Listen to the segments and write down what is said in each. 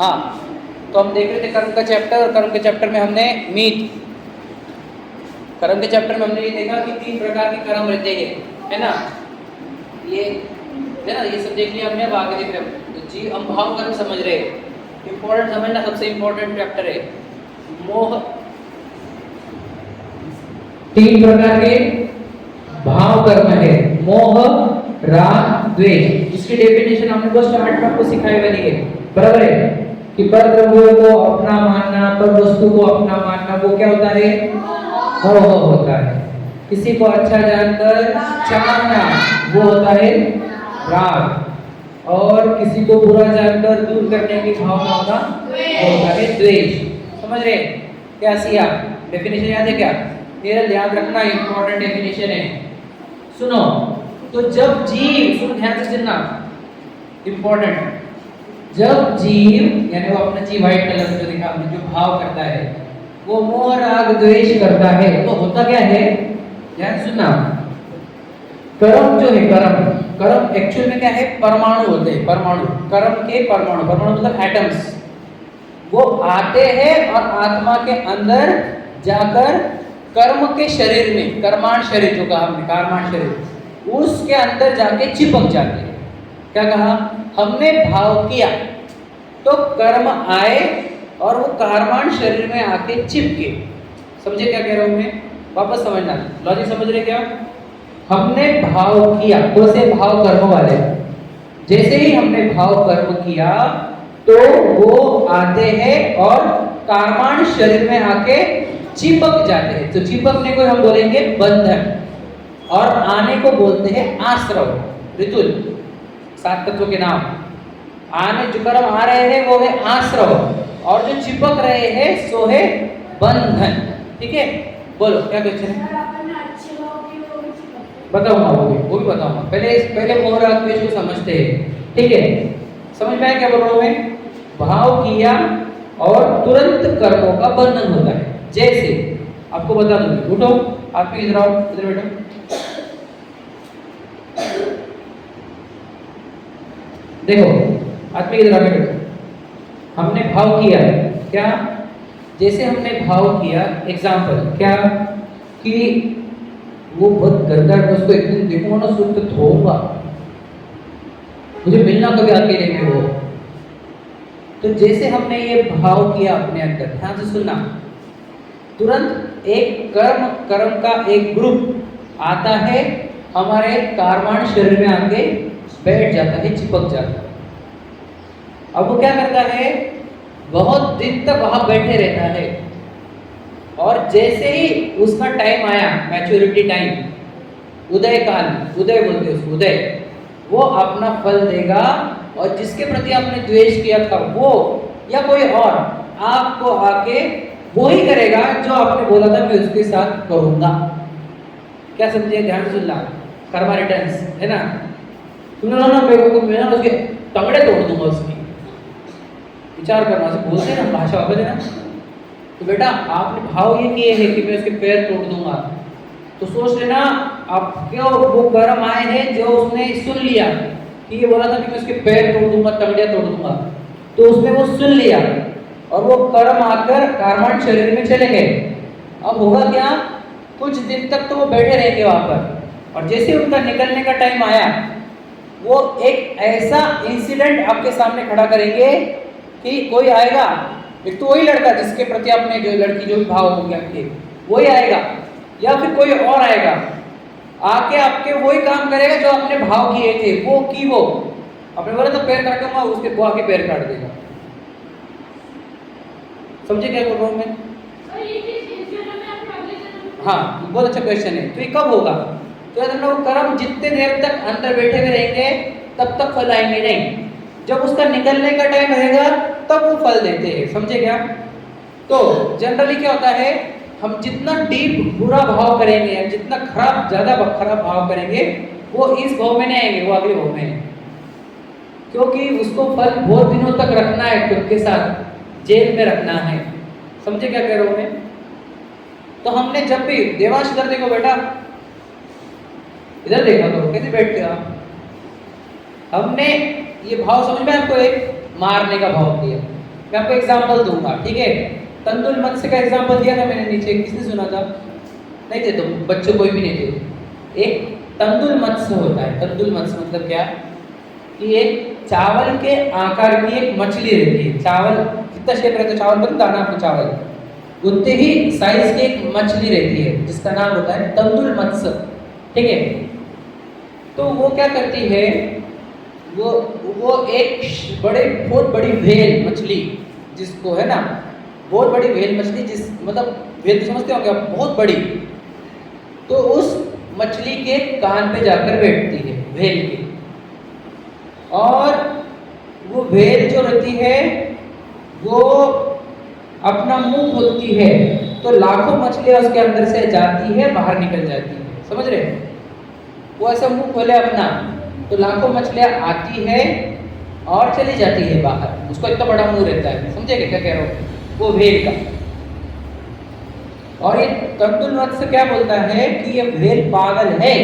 हाँ, तो हम देख रहे थे कर्म का चैप्टर, और कर्म के चैप्टर में हमने कर्म के चैप्टर में हमने ये देखा कि 3 प्रकार के कर्म रहते हैं, है ना। ये है ना, ये सब देख लिया हमने। अब आगे देख रहे हैं तो जी हम भाव कर्म समझ रहे हैं। इंपॉर्टेंट समझना, सबसे इंपॉर्टेंट चैप्टर है मोह। 3 प्रकार के भाव कर्म है, मोह, राग, द्वेष। इसकी डेफिनेशन हमने बस स्टार्ट में आपको सिखाई वाली है, बराबर है कि पर द्रव्य को अपना मानना, पर वस्तु को अपना मानना, वो क्या होता है? मोह होता है। किसी को अच्छा जानकर चाहना, वो होता है राग। और किसी को बुरा जानकर दूर करने की भावना होता है द्वेष। समझ रहे क्या? सिया डेफिनेशन याद है क्या? ये याद रखना, इंपॉर्टेंट डेफिनेशन है। सुनो, तो जब जीव, सुनो ध्यान से सुनना, इंपॉर्टेंट, जब जीव यानी वो अपना जीव व्हाइट कलर में जो दिखा हमने, जो भाव करता है, वो मोह राग द्वेष करता है, तो होता क्या है? ध्यान सुनना, कर्म जो है, कर्म एक्चुअल में क्या है? परमाणु होते हैं, परमाणु, कर्म के परमाणु, परमाणु मतलब एटम्स, वो आते हैं और आत्मा के अंदर जाकर कर्म के शरीर में, कर्माण शरीर जो कहा हमने, कर्माण शरीर, उसके अंदर जाके चिपक जाते हैं। क्या कहा हमने? भाव किया तो कर्म आए और वो कर्माण शरीर में आके चिपके। समझे क्या कह रहा हूं मैं? वापस समझना, लॉजिक समझ रहे क्या? हमने भाव किया, कौन से भाव? कर्म वाले। जैसे ही हमने भाव कर्म किया तो वो आते हैं और कर्माण शरीर में आके चिपक जाते हैं। तो चिपकने को हम बोलेंगे बंधन, और आने को बोलते हैं आश्रव। ऋतुल, 7 तत्वों के नाम। आने जो कर्म आ रहे हैं वो है आश्रव, और जो चिपक रहे हैं सो है बंधन। ठीक है, बोलो क्या क्वेश्चन है? बताऊंगा, वो भी बताऊंगा। पहले मोह राग द्वेष को समझते हैं। ठीक है, समझ में आया क्या बोल रहा हूं मैं? भाव किया और तुरंत कर्मों का बंधन होता है। जैसे आपको बता दूंगी, उठो, आप भी इधर आओ, इधर बैठो। देखो, आदमी इधर आके बैठो। हमने भाव किया, क्या? जैसे हमने भाव किया, एग्जाम्पल क्या, कि वो बहुत गंदा है, उसको एक दिन देखूंगा ना, सुन तो धोऊंगा, मुझे मिलना कभी अकेले में वो। तो जैसे हमने ये भाव किया अपने अंदर, ध्यान से सुनना, तुरंत एक कर्म का एक ग्रुप आता है, हमारे कर्माण शरीर में आके बैठ जाता है, चिपक जाता है। अब वो क्या करता है? बहुत दिन तक वहां बैठे रहता है, और जैसे ही उसका टाइम आया, मैच्योरिटी टाइम, उदय काल, उदय बोलते हैं उसको, उदय, वो अपना फल देगा। और जिसके प्रति आपने द्वेष किया था वो या कोई और आपको आके वो ही करेगा जो आपने बोला था मैं उसके साथ करूंगा। क्या समझे? ध्यान से सुनना, कर्मा रिटर्न्स है ना। सुनो ना, मैं ना उसके तगड़े तोड़ दूंगा उसकी। विचार करना, से बोलते हैं ना, भाषा वापस है ना। तो बेटा आपने भाव ये किए हैं कि मैं उसके पैर तोड़ दूंगा, तो सोच लेना आप क्यों वो कर्म आए हैं जो उसने सुन लिया कि ये बोला था कि मैं उसके पैर तोड़ दूंगा, तगड़िया तोड़ दूंगा, तो उसने वो सुन लिया और वो कर्म आकर कर्माण शरीर में चले गए। अब होगा क्या? कुछ दिन तक तो वो बैठे रहेंगे वहां पर, और जैसे उनका निकलने का टाइम आया, वो एक ऐसा इंसिडेंट आपके सामने खड़ा करेंगे कि कोई आएगा, एक तो वही लड़का जिसके प्रति आपने, जो लड़की जो भी भाव हो गया आपके, वही आएगा, या फिर कोई और आएगा, आके आपके वही काम करेगा जो आपने भाव किए थे। वो आपने बोला था पैर काटूंगा, उसके वो आके पैर काट देगा। समझे क्या बोल रहा हूँ मैं? हाँ, बहुत अच्छा क्वेश्चन है। तो ये कब होगा? तो याद रखना, वो कर्म जितने देर तक अंदर बैठे हुए रहेंगे तब तक फल आएंगे नहीं। जब उसका निकलने का टाइम रहेगा तब वो फल देते हैं। समझे क्या? तो जनरली क्या होता है, हम जितना डीप बुरा भाव करेंगे, जितना खराब, ज्यादा खराब भाव करेंगे, वो इस भाव में नहीं आएंगे, वो अगले भाव में आएंगे, क्योंकि उसको फल बहुत दिनों तक रखना है, खुद के साथ जेल में रखना है। समझे क्या कह रहा हूं मैं? तो हमने जब भी, देवांश इधर देखो बेटा, इधर देखा करो, कैसे बैठते हो आप? हमने ये भाव समझ में आपको, एक मारने का भाव किया, मैं आपको एग्जांपल दूंगा, ठीक है। तंदुल मत्स्य का एग्जांपल दिया था मैंने नीचे, किसने सुना था? नहीं थे, तो बच्चों कोई भी नहीं थे। एक तंदुल मत्स्य होता है। तंदुल मत्स्य मतलब क्या कि एक चावल के आकार की एक मछली रहती है। चावल कितना शेप रहता है, चावल पता दाना आपको चावल उतने ही साइज की एक मछली रहती है जिसका नाम होता है तंदुल मत्स्य, ठीक है। तो वो क्या करती है, वो एक बहुत बड़ी व्हेल मछली जिसको है ना, बहुत बड़ी व्हेल मछली, जिस मतलब व्हेल तो समझते हो क्या, बहुत बड़ी। तो उस मछली के कान पे जाकर बैठती है व्हेल के, और वो व्हेल जो रहती है वो अपना मुंह खोलती है तो लाखों मछलियां उसके अंदर से जाती है, बाहर निकल जाती है, समझ रहे? वो ऐसा मुंह खोले अपना तो लाखों मछलियां आती है और चली जाती है बाहर। उसको इतना बड़ा मुंह रहता है, समझेगा क्या कह रहा हूँ, वो व्हेल का। और ये तंदुल मत्स्य क्या बोलता है कि ये व्हेल पागल है,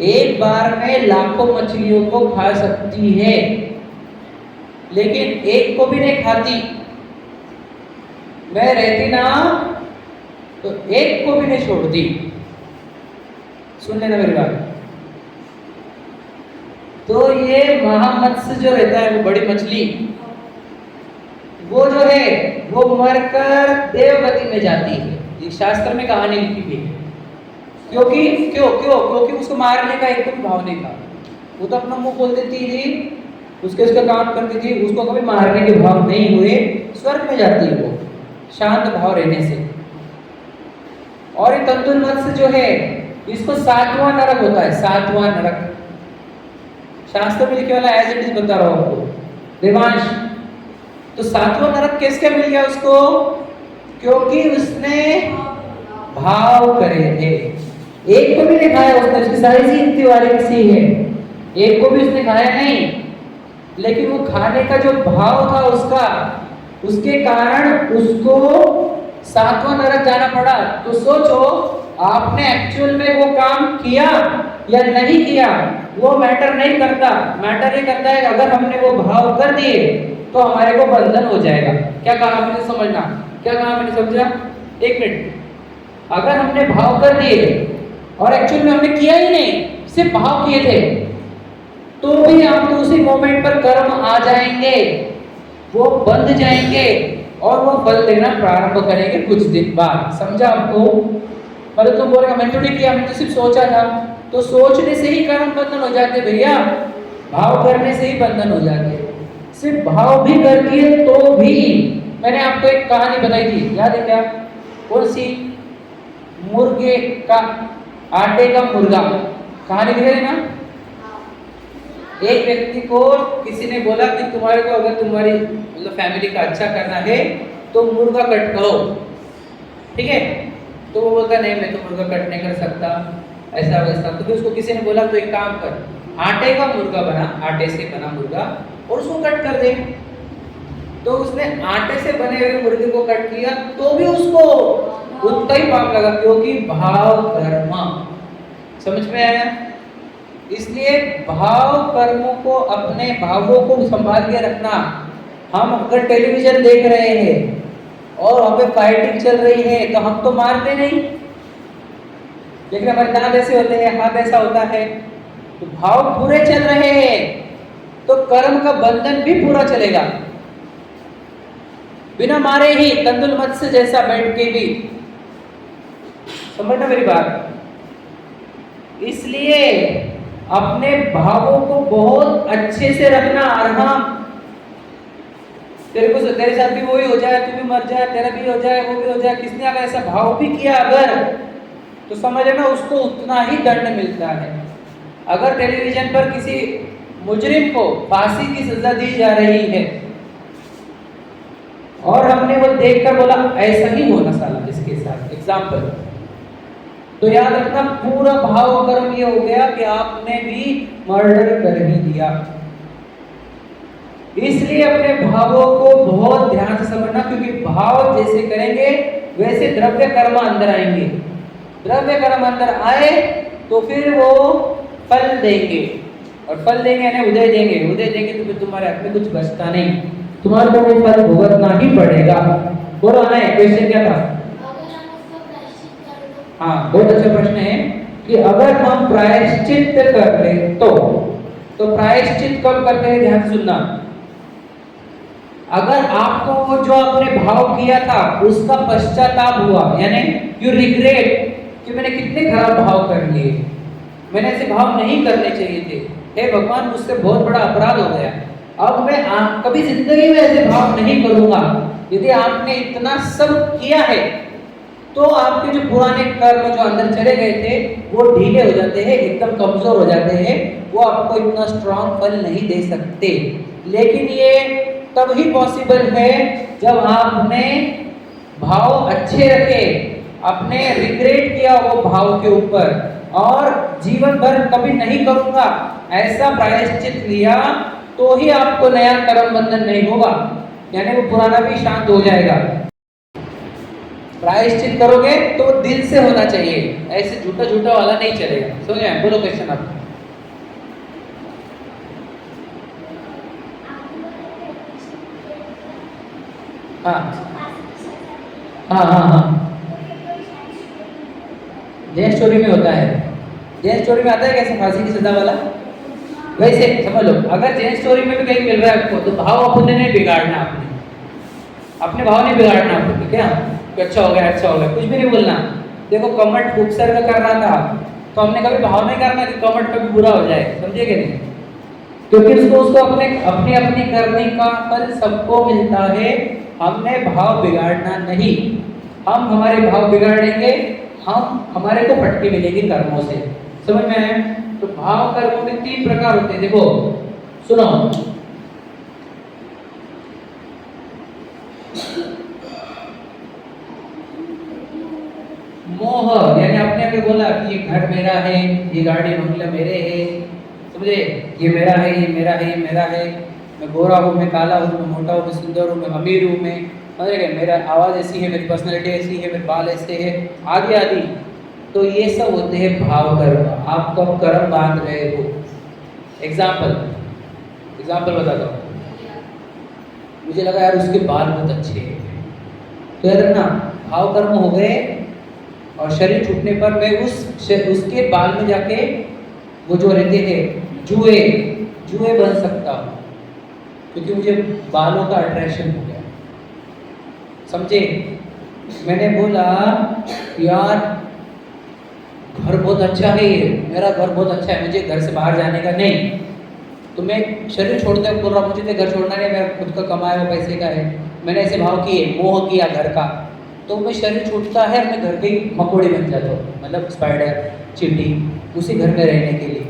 एक बार में लाखों मछलियों को खा सकती है लेकिन एक को भी नहीं खाती। मैं रहती ना तो एक को भी नहीं छोड़ती। सुन लेना मेरी बात। तो ये महामत्स्य जो रहता है, वो बड़ी मछली, वो जो है वो मरकर देवगति में जाती है। ये शास्त्र में कहानी लिखी हुई है। क्योंकि उसको मारने का एकदम भाव नहीं था। वो तो अपना मुंह खोल देती थी, उसका काम करती थी, उसको कभी मारने के भाव नहीं हुए, स्वर्ग में जाती है वो शांत भाव रहने से। और ये तंदुल मत्स्य जो है इसको 7वां नरक होता है, 7वां नरक। शास्त्र में लिखे वाला एज इट इज बता रहा हूं आपको देवांश। तो 7वां नरक किसके मिल गया उसको? क्योंकि उसने भाव करे थे। एक को भी नहीं खाया उसने, उसकी साइज ही इतनी वाली सी है, एक को भी उसने खाया नहीं, लेकिन वो खाने का जो भाव था उसका, उसके कारण उसको 7वां नरक जाना पड़ा। तो सोचो आपने एक्चुअल में वो काम किया या नहीं किया, वो मैटर नहीं करता। मैटर ये करता है अगर हमने वो भाव कर दिए तो हमारे को बंधन हो जाएगा। क्या कहा आपने, समझना क्या कहा मैंने, समझा? एक मिनट। अगर हमने भाव कर दिए और एक्चुअल में हमने किया ही नहीं, सिर्फ भाव किए थे, तो भी आपको उसी मोमेंट पर कर्म आ जाएंगे, वो बंध जाएंगे और वो फल देना प्रारंभ करेंगे कुछ दिन बाद। समझा आपको? मतलब तुम बोलेगा मैंने तो नहीं किया, मैंने तो सिर्फ सोचा था। तो सोचने से ही कर्म बंधन हो जाते भैया, भाव करने से ही बंधन हो जाते। सिर्फ भाव भी कर दिए तो भी। मैंने आपको एक कहानी बताई थी, याद है क्या? कौन सी? मुर्गे का, आटे का मुर्गा, कहानी दिख रही ना? एक व्यक्ति को किसी ने बोला कि तुम्हारे को अगर तुम्हारी मतलब फैमिली का अच्छा करना है तो मुर्गा कट करो, ठीक है? तो वो बोलता नहीं मैं तो मुर्गा कट नहीं कर सकता, ऐसा वैसा। तो फिर उसको किसी ने बोला तो एक काम कर, आटे का मुर्गा बना, आटे से बना मुर्गा, और उसको कट कर दे। तो उसने आटे से बने हुए मुर्गे को कट किया तो भी उसको उतना ही पाप लगा, क्योंकि भाव कर्म। समझ में आया? इसलिए भाव कर्मों को, अपने भावों को संभाल के रखना। हम अगर टेलीविजन देख रहे हैं और वहां पे फाइटिंग चल रही है तो हम तो मारते नहीं, लेकिन हमारे दांत ऐसे होते हैं, हाथ ऐसा होता है, तो भाव पूरे चल रहे हैं तो कर्म का बंधन भी पूरा चलेगा बिना मारे ही, तंदुल मत्स्य जैसा बैठ के भी। समझना मेरी बात? इसलिए अपने भावों को बहुत अच्छे से रखना। अरहम तेरे साथ भी वही हो जाए, तू भी मर जाए, तेरा भी हो जाए, वो भी हो जाए, किसने अगर ऐसा भाव भी किया अगर, तो समझ लेना उसको उतना ही दंड मिलता है। अगर टेलीविजन पर किसी मुजरिम को फांसी की सजा दी जा रही है और हमने वो देखकर बोला ऐसा ही होना साला इसके साथ, एग्जाम्पल, तो याद रखना पूरा भाव कर्म ये हो गया कि आपने भी मर्डर कर ही दिया। इसलिए अपने भावों को बहुत ध्यान से समझना, क्योंकि भाव जैसे करेंगे वैसे द्रव्य कर्म अंदर आएंगे। द्रव्य कर्म अंदर आए तो फिर वो फल देंगे, और फल देंगे यानी उदय देंगे। उदय देंगे तो फिर तुम्हारे हाथ में कुछ बचता नहीं। तुम्हारे को वो फल भुगतना ही पड़ेगा। बोलो ना, क्वेश्चन क्या था? हाँ, बहुत अच्छा प्रश्न है कि अगर हम प्रायश्चित कर ले तो प्रायश्चित कब करते हैं? ध्यान सुनना। अगर आपको वो जो आपने भाव किया था उसका पश्चाताप हुआ, यानी यू रिग्रेट कि मैंने कितने खराब भाव कर लिए, मैंने ऐसे भाव नहीं करने चाहिए थे, हे भगवान मुझसे बहुत बड़ा अपराध हो गया, अब मैं कभी जिंदगी में ऐसे भाव नहीं करूंगा। यदि आपने इतना सब किया है तो आपके जो पुराने कर्म जो अंदर चले गए थे वो ढीले हो जाते हैं, एकदम कमजोर हो जाते हैं, वो आपको इतना स्ट्रांग फल नहीं दे सकते। लेकिन ये तब ही पॉसिबल है जब आपने भाव अच्छे रखे, आपने रिग्रेट किया वो भाव के ऊपर, और जीवन भर कभी नहीं करूंगा ऐसा प्रायश्चित लिया, तो ही आपको नया कर्म बंधन नहीं होगा, यानी वो पुराना भी शांत हो जाएगा। प्रायश्चित करोगे तो दिल से होना चाहिए, ऐसे झूठा झूठा वाला नहीं चलेगा। समझे? बोलो क्वेश्चन आप। हाँ हाँ हाँ हाँ, जैन स्टोरी में होता है। जैन स्टोरी में आता है कैसे फांसी की सजा वाला, वैसे समझ लो। अगर जैन स्टोरी में भी कहीं मिल रहा है आपको तो भाव अपने नहीं बिगाड़ना, अपने भाव नहीं बिगाड़ना आपको, क्या अच्छा हो गया अच्छा हो गया, कुछ भी नहीं बोलना। देखो कमेंट उपसर्ग करना था तो हमने कभी भाव नहीं करना कि कमेंट कभी बुरा हो जाए, समझे कि नहीं? क्योंकि उसको अपने अपनी अपनी करने का फल सबको मिलता है, हमने भाव बिगाड़ना नहीं। हम हमारे भाव बिगाड़ेंगे, हम हमारे को फटके मिलेंगे कर्मों से। समझ में आया? तो भाव कर्मों के 3 प्रकार होते हैं। देखो सुनो, मोह, यानी आपने अगर बोला कि ये घर मेरा है, ये गाड़ी बंगला मेरे है, समझे, ये मेरा है ये मेरा है ये मेरा है, मैं गोरा हूँ मैं काला हूँ मैं मोटा हूँ मैं सुंदर हूँ मैं अमीर हूँ मैं, समझ गए, मेरा आवाज़ ऐसी है, मेरी पर्सनैलिटी ऐसी है, मेरे बाल ऐसे है, आदि आदि। तो ये सब होते हैं भाव कर्म। आप कब कर्म बांध रहे हो? एग्जाम्पल बताता हूँ। मुझे लगा यार उसके बाल बहुत अच्छे हैं, तो याद रखना भाव कर्म हो गए, और शरीर छूटने पर मैं उसके बाल में जाके वो जो रहते हैं जुए बन सकता हूँ, क्योंकि मुझे बालों का अट्रैक्शन हो गया। समझे? मैंने बोला यार घर बहुत अच्छा है, मेरा घर बहुत अच्छा है, मुझे घर से बाहर जाने का नहीं, तो मैं शरीर छोड़ते हुए बोल रहा मुझे तो घर छोड़ना नहीं, मेरा खुद का कमाया हुआ पैसे का है, मैंने ऐसे भाव किए, मोह किया घर का, तो मैं शरीर छूटता है, मैं घर के मकोड़े बन जाता हूँ, मतलब स्पाइडर चींटी, उसी घर में रहने के लिए।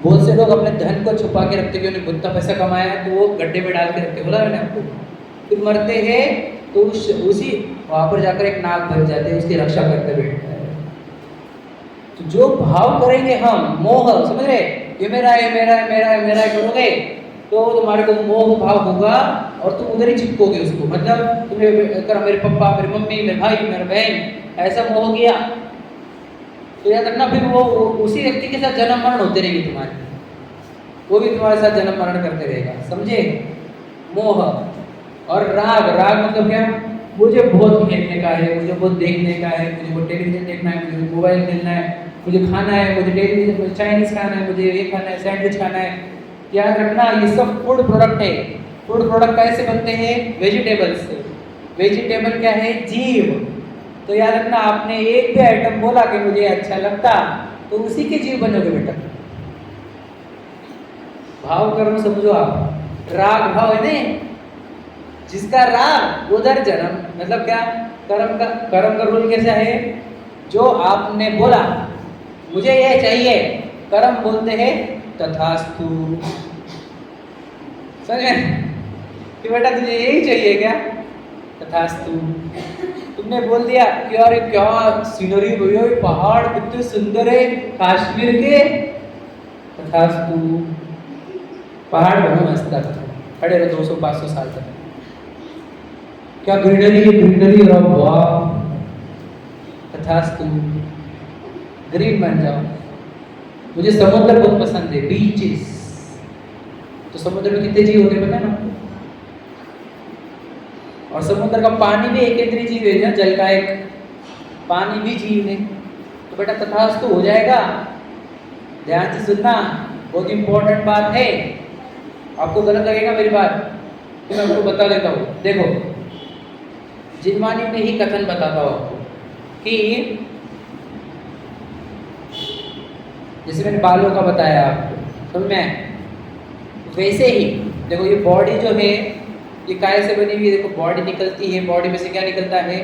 बहुत से लोग अपने धन को छुपा के रखते, क्योंकि उन्हें उतना पैसा कमाया तो वो गड्ढे में डाल के रखते, बोला मैंने आपको। फिर मरते हैं तो उसी वहाँ पर जाकर एक नाग बन जाते हैं, उसकी रक्षा करते बैठता है। तो जो भाव करेंगे हम, मोह, समझ रहे, ये मेरा है मेरा है मेरा है मेरा है करोगे तो तुम्हारे को मोह भाव होगा और तुम उधर ही चिपकोगे उसको। मतलब तुम्हें मेरे पापा मेरी मम्मी मेरे भाई मेरे बहन ऐसा मोह किया तो याद रखना फिर वो उसी व्यक्ति के साथ जन्म मरण होते रहेंगे तुम्हारे, वो भी तुम्हारे साथ जन्म मरण करते रहेगा। समझे? मोह। और राग मतलब क्या? मुझे बहुत खेलने का है, मुझे बहुत देखने का है, मुझे बहुत टेलीविजन देखना है, मुझे मोबाइल खेलना है, मुझे खाना है, मुझे टेलीविजन मुझे चाइनीज खाना है, मुझे ये खाना है, सैंडविच खाना है। याद रखना ये सब फूड प्रोडक्ट है। फूड प्रोडक्ट कैसे बनते हैं? वेजिटेबल्स से। वेजिटेबल क्या है? जीव। तो याद रखना आपने एक भी आइटम बोला कि मुझे अच्छा लगता तो उसी के जीव बनोगे बेटा। भाव कर्म समझो आप। राग भाव है नहीं, जिसका राग उधर जन्म, मतलब क्या? कर्म का रूल कैसा है? जो आपने बोला मुझे ये चाहिए, कर्म बोलते हैं तथास्तु। समझे कि बेटा तुझे यही चाहिए क्या? तथास्तु। तुमने बोल दिया कि यार क्या सीनरी भैया, पहाड़ कितने सुंदर है कश्मीर के, तथास्तु। पहाड़ बनो मस्त तक खड़े रहो 200-500 साल तक। क्या ग्रीनरी और वाह, तथास्तु। ग्रीन बन जाओ। मुझे समुद्र बहुत पसंद है, बीचेस, तो समुद्र में कितने जीव होते हैं पता है ना? और समुद्र का पानी भी एक केंद्रीय जीव है ना, जल का एक पानी भी जीव है। तो बेटा तथास्तु हो जाएगा। ध्यान से सुनना, बहुत इंपॉर्टेंट बात है। आपको गलत लगेगा मेरी बात तो मैं आपको बता देता हूँ। देखो, जिनवानी में ही कथन बताता हूँ आपको कि जैसे मैंने बालों का बताया आपको, समझ में? वैसे ही देखो, ये बॉडी जो है ये काय से बनी हुई है? देखो बॉडी निकलती है, बॉडी में से क्या निकलता है?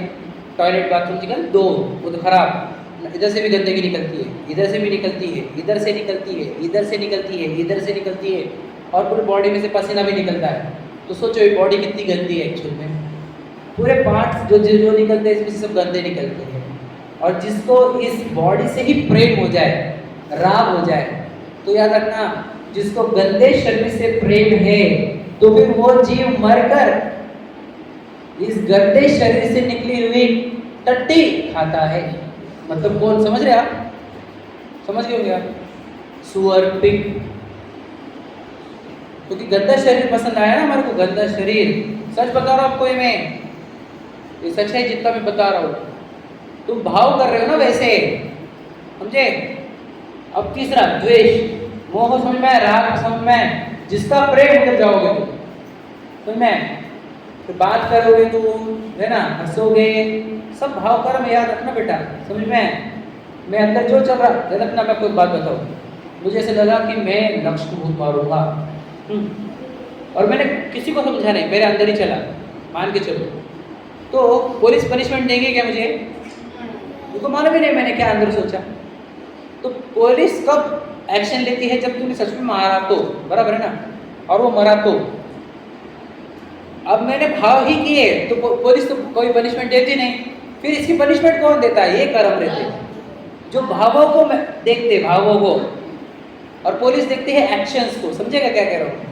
टॉयलेट बाथरूम निकल दो, वो तो खराब। इधर से भी गंदगी निकलती है, इधर से भी निकलती है, इधर से निकलती है, इधर से निकलती है, इधर से निकलती है, और पूरी बॉडी में से पसीना भी निकलता है। तो सोचो ये बॉडी कितनी गंदी है एक्चुअल में। पूरे पार्ट्स जो जो जो निकलते हैं इसमें से सब गंदे निकलते हैं। और जिसको इस बॉडी से ही प्रेम हो जाए, राग हो जाए, तो याद रखना, जिसको गंदे शरीर से प्रेम है तो फिर वो जीव मरकर इस गंदे शरीर से निकली हुई टट्टी खाता है। मतलब कौन? समझ रहे आप? समझ गए होंगे आप? सुअर, पिग। क्योंकि गंदा शरीर पसंद आया ना हमारे को, गंदा शरीर। सच बता रहा हूँ आपको, ये सच है जितना मैं बता रहा हूँ। तुम भाव कर रहे हो ना वैसे, समझे? अब तीसरा द्वेष, मोह समझ में, राग समझ में, जिसका प्रेम उधर जाओगे तुम, समझ में? तो बात करोगे तुम, है ना, हंसोगे, सब भाव कर्म याद रखना बेटा, समझ में? मैं अंदर जो चल रहा याद रखना। मैं कोई बात बताऊँ, मुझे ऐसे लगा कि मैं लक्ष्य को भूत मारूंगा, और मैंने किसी को समझा नहीं, मेरे अंदर ही चला, मान के चलो। तो पुलिस पनिशमेंट देंगे क्या मुझे? उनको मालूम ही नहीं मैंने क्या अंदर सोचा। तो पुलिस कब एक्शन लेती है? जब तुमने सच में मारा तो, बराबर है ना, और वो मरा तो। अब मैंने भाव ही किए तो पुलिस तो कोई पनिशमेंट देती नहीं। फिर इसकी पनिशमेंट कौन देता है? ये कर्म रहते जो भावों को देखते, भावों को, और पुलिस देखती है एक्शंस को। समझेगा क्या कह रहा हूँ?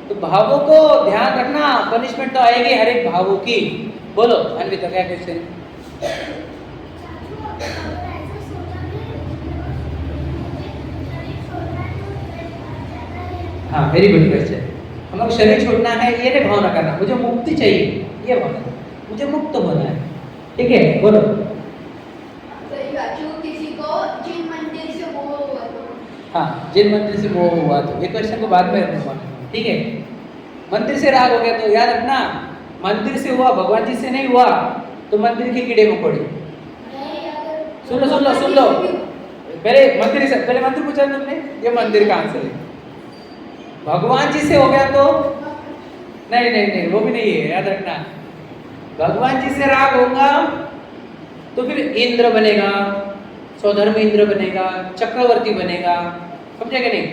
तो भावों को ध्यान रखना, पनिशमेंट तो आएगी हर एक भावों की। बोलो अन्विता, क्या क्वेश्चन? हाँ, वेरी गुड क्वेश्चन। हमको शरीर छोड़ना है, ये नहीं भावना करना, मुझे मुक्ति चाहिए, ये भावना, मुझे मुक्त होना है। ठीक है, बोलो। किसी को जिन मंदिर से मोह हुआ तो? हाँ, जिन मंदिर से मोह हुआ तो, ये क्वेश्चन को बाद में रखूंगा। ठीक है, मंदिर से राग हो गया तो याद रखना, मंदिर से हुआ, भगवान जी से नहीं हुआ, तो मंदिर के कीड़े मकोड़े। सुन लो सुन लो सुन लो, पहले मंदिर पूछा तुमने, ये मंदिर का आंसर है। भगवान जी से हो गया तो नहीं नहीं नहीं, वो भी नहीं है, याद रखना। भगवान जी से राग होगा तो फिर इंद्र बनेगा, स्वधर्म इंद्र बनेगा, चक्रवर्ती बनेगा, समझे कि नहीं?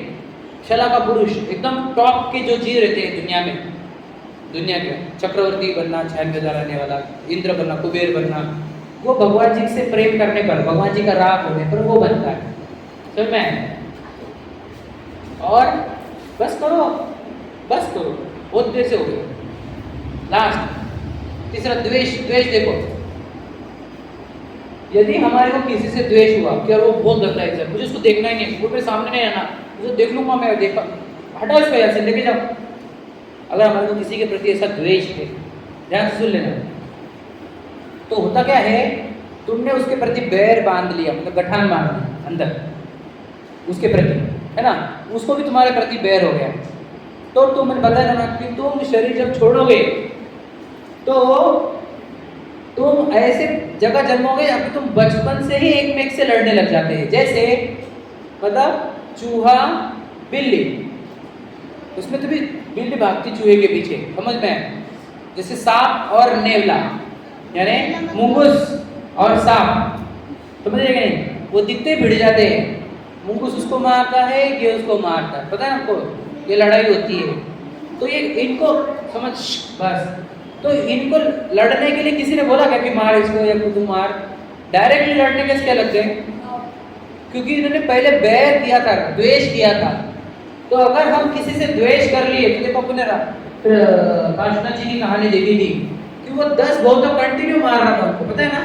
शला का पुरुष, एकदम टॉप के जो जीव रहते हैं दुनिया में, दुनिया के चक्रवर्ती बनना, छह में रहने वाला, इंद्र बनना, कुबेर बनना, वो भगवान जी से प्रेम करने पर, भगवान जी का राग होने पर वो बनता है। समझ में? और बस करो, बस करो, बहुत देर से हो गई। लास्ट तीसरा द्वेष। द्वेष देखो, यदि हमारे को किसी से द्वेष हुआ कि वो बहुत गंदा है, मुझे उसको देखना ही नहीं, वो मेरे सामने नहीं आना, मुझे देख लूंगा मैं, देखा, हटाओ इसको यहाँ से, लेके जाओ। अगर हमारे को किसी के प्रति ऐसा द्वेष है, ध्यान से सुन लेना, तो होता क्या है, तुमने उसके प्रति बैर बांध लिया, मतलब गठान बांध लिया अंदर उसके प्रति, है ना, उसको भी तुम्हारे प्रति बैर हो गया। तो तुमने बताया ना कि तुम शरीर जब छोड़ोगे तो तुम ऐसे जगह जन्मोगे जहाँ पे तुम बचपन से ही एक में एक से लड़ने लग जाते हैं। जैसे मतलब चूहा बिल्ली, उसमें तो भी बिल्ली भागती चूहे के पीछे, समझ में? जैसे सांप और नेवला, यानी मुंगूस और सांप, समझ रहे नहीं? वो दिखते भिड़ जाते हैं, मुंगूस उसको मारता है, ये उसको मारता है, पता है आपको? ये लड़ाई होती है। तो ये इनको समझ, बस। तो इनको लड़ने के लिए किसी ने बोला क्या कि मार इसको या तू मार? डायरेक्टली लड़ने के क्या लग गए? क्योंकि इन्होंने पहले बैर किया था, द्वेष किया था। तो अगर हम किसी से द्वेष कर लिए, तो देखो अपने काशना जी की कहानी देखी थी कि वो 10 गौतम कंटिन्यू मार रहा था उनको, पता है ना?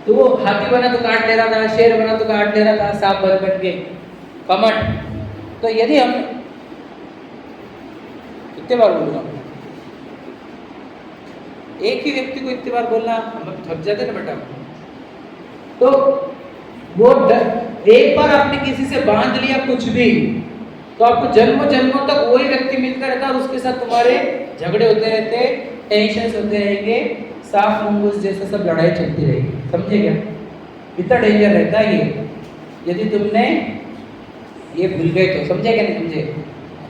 तो वो हाथी बना तो काट ले रहा था, शेर बना तो काट ले रहा था, सांप बन के कमट। तो यदि हम कितने बार बोलूँगा? एक ही व्यक्ति को इतने बार बोलना हम लोग थक जाते ना बेटा। तो वो एक बार आपने किसी से बांध लिया कुछ भी, तो आपको जन्मों जन्मों तक वही व्यक्ति मिलता रहता और उसके साथ तुम्हारे झगड़े होते रहते, टेंशन होते रहेंगे, साफ मुंगूस जैसे सब लड़ाई चलती रहेगी। समझे क्या? इतना डेंजर रहता है ये, यदि तुमने ये भूल गए तो। समझे क्या? नहीं समझे?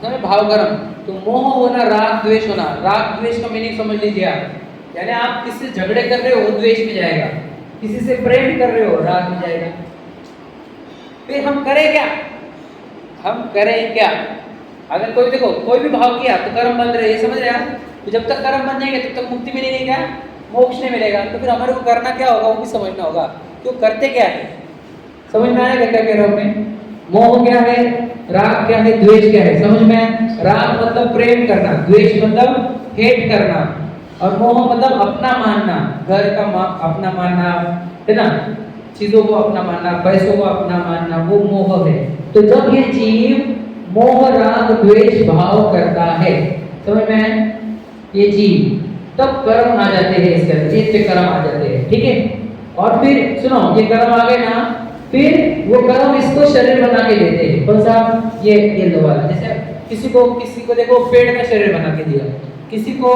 तो भाव कर्म, तो मोह होना, राग द्वेष होना। राग द्वेष का मीनिंग समझ लीजिए आप, यानी आप किसी से झगड़े कर रहे हो वो द्वेष में जाएगा, किसी से प्रेम कर रहे हो राग में जाएगा। फिर हम करें क्या? हम करें क्या? अगर कोई देखो कोई भी भाव किया तो कर्म बन रहे, ये समझ रहे हैं? तो जब तक कर्म बन जाएंगे तब तक मुक्ति मिलेगी क्या? मोक्ष नहीं मिलेगा। तो फिर हमारे को करना क्या होगा वो भी समझना होगा। क्यों करते क्या है? समझ में आएगा क्या कह रहा हूं मैं? मोह क्या है, राग क्या है, द्वेष क्या है? समझ में? राग मतलब प्रेम करना, द्वेष मतलब हेट करना, और मोह मतलब अपना मानना, घर का अपना मानना, है ना, चीजों को अपना मानना, पैसों को अपना मानना, वो मोह है। तो जब ये जीव मोह राग द्वेष भाव करता है, समझ में, ये जीव, तब कर्म आ जाते हैं इसके अंदर, इससे कर्म आ जाते हैं। ठीक है? और फिर सुनो, ये कर्म आ गए ना, फिर वो कर्म इसको शरीर बना के देते हैं। कौन सा? ये लो वाला। जैसे किसी को देखो पेड़ का शरीर बना के दिया, किसी को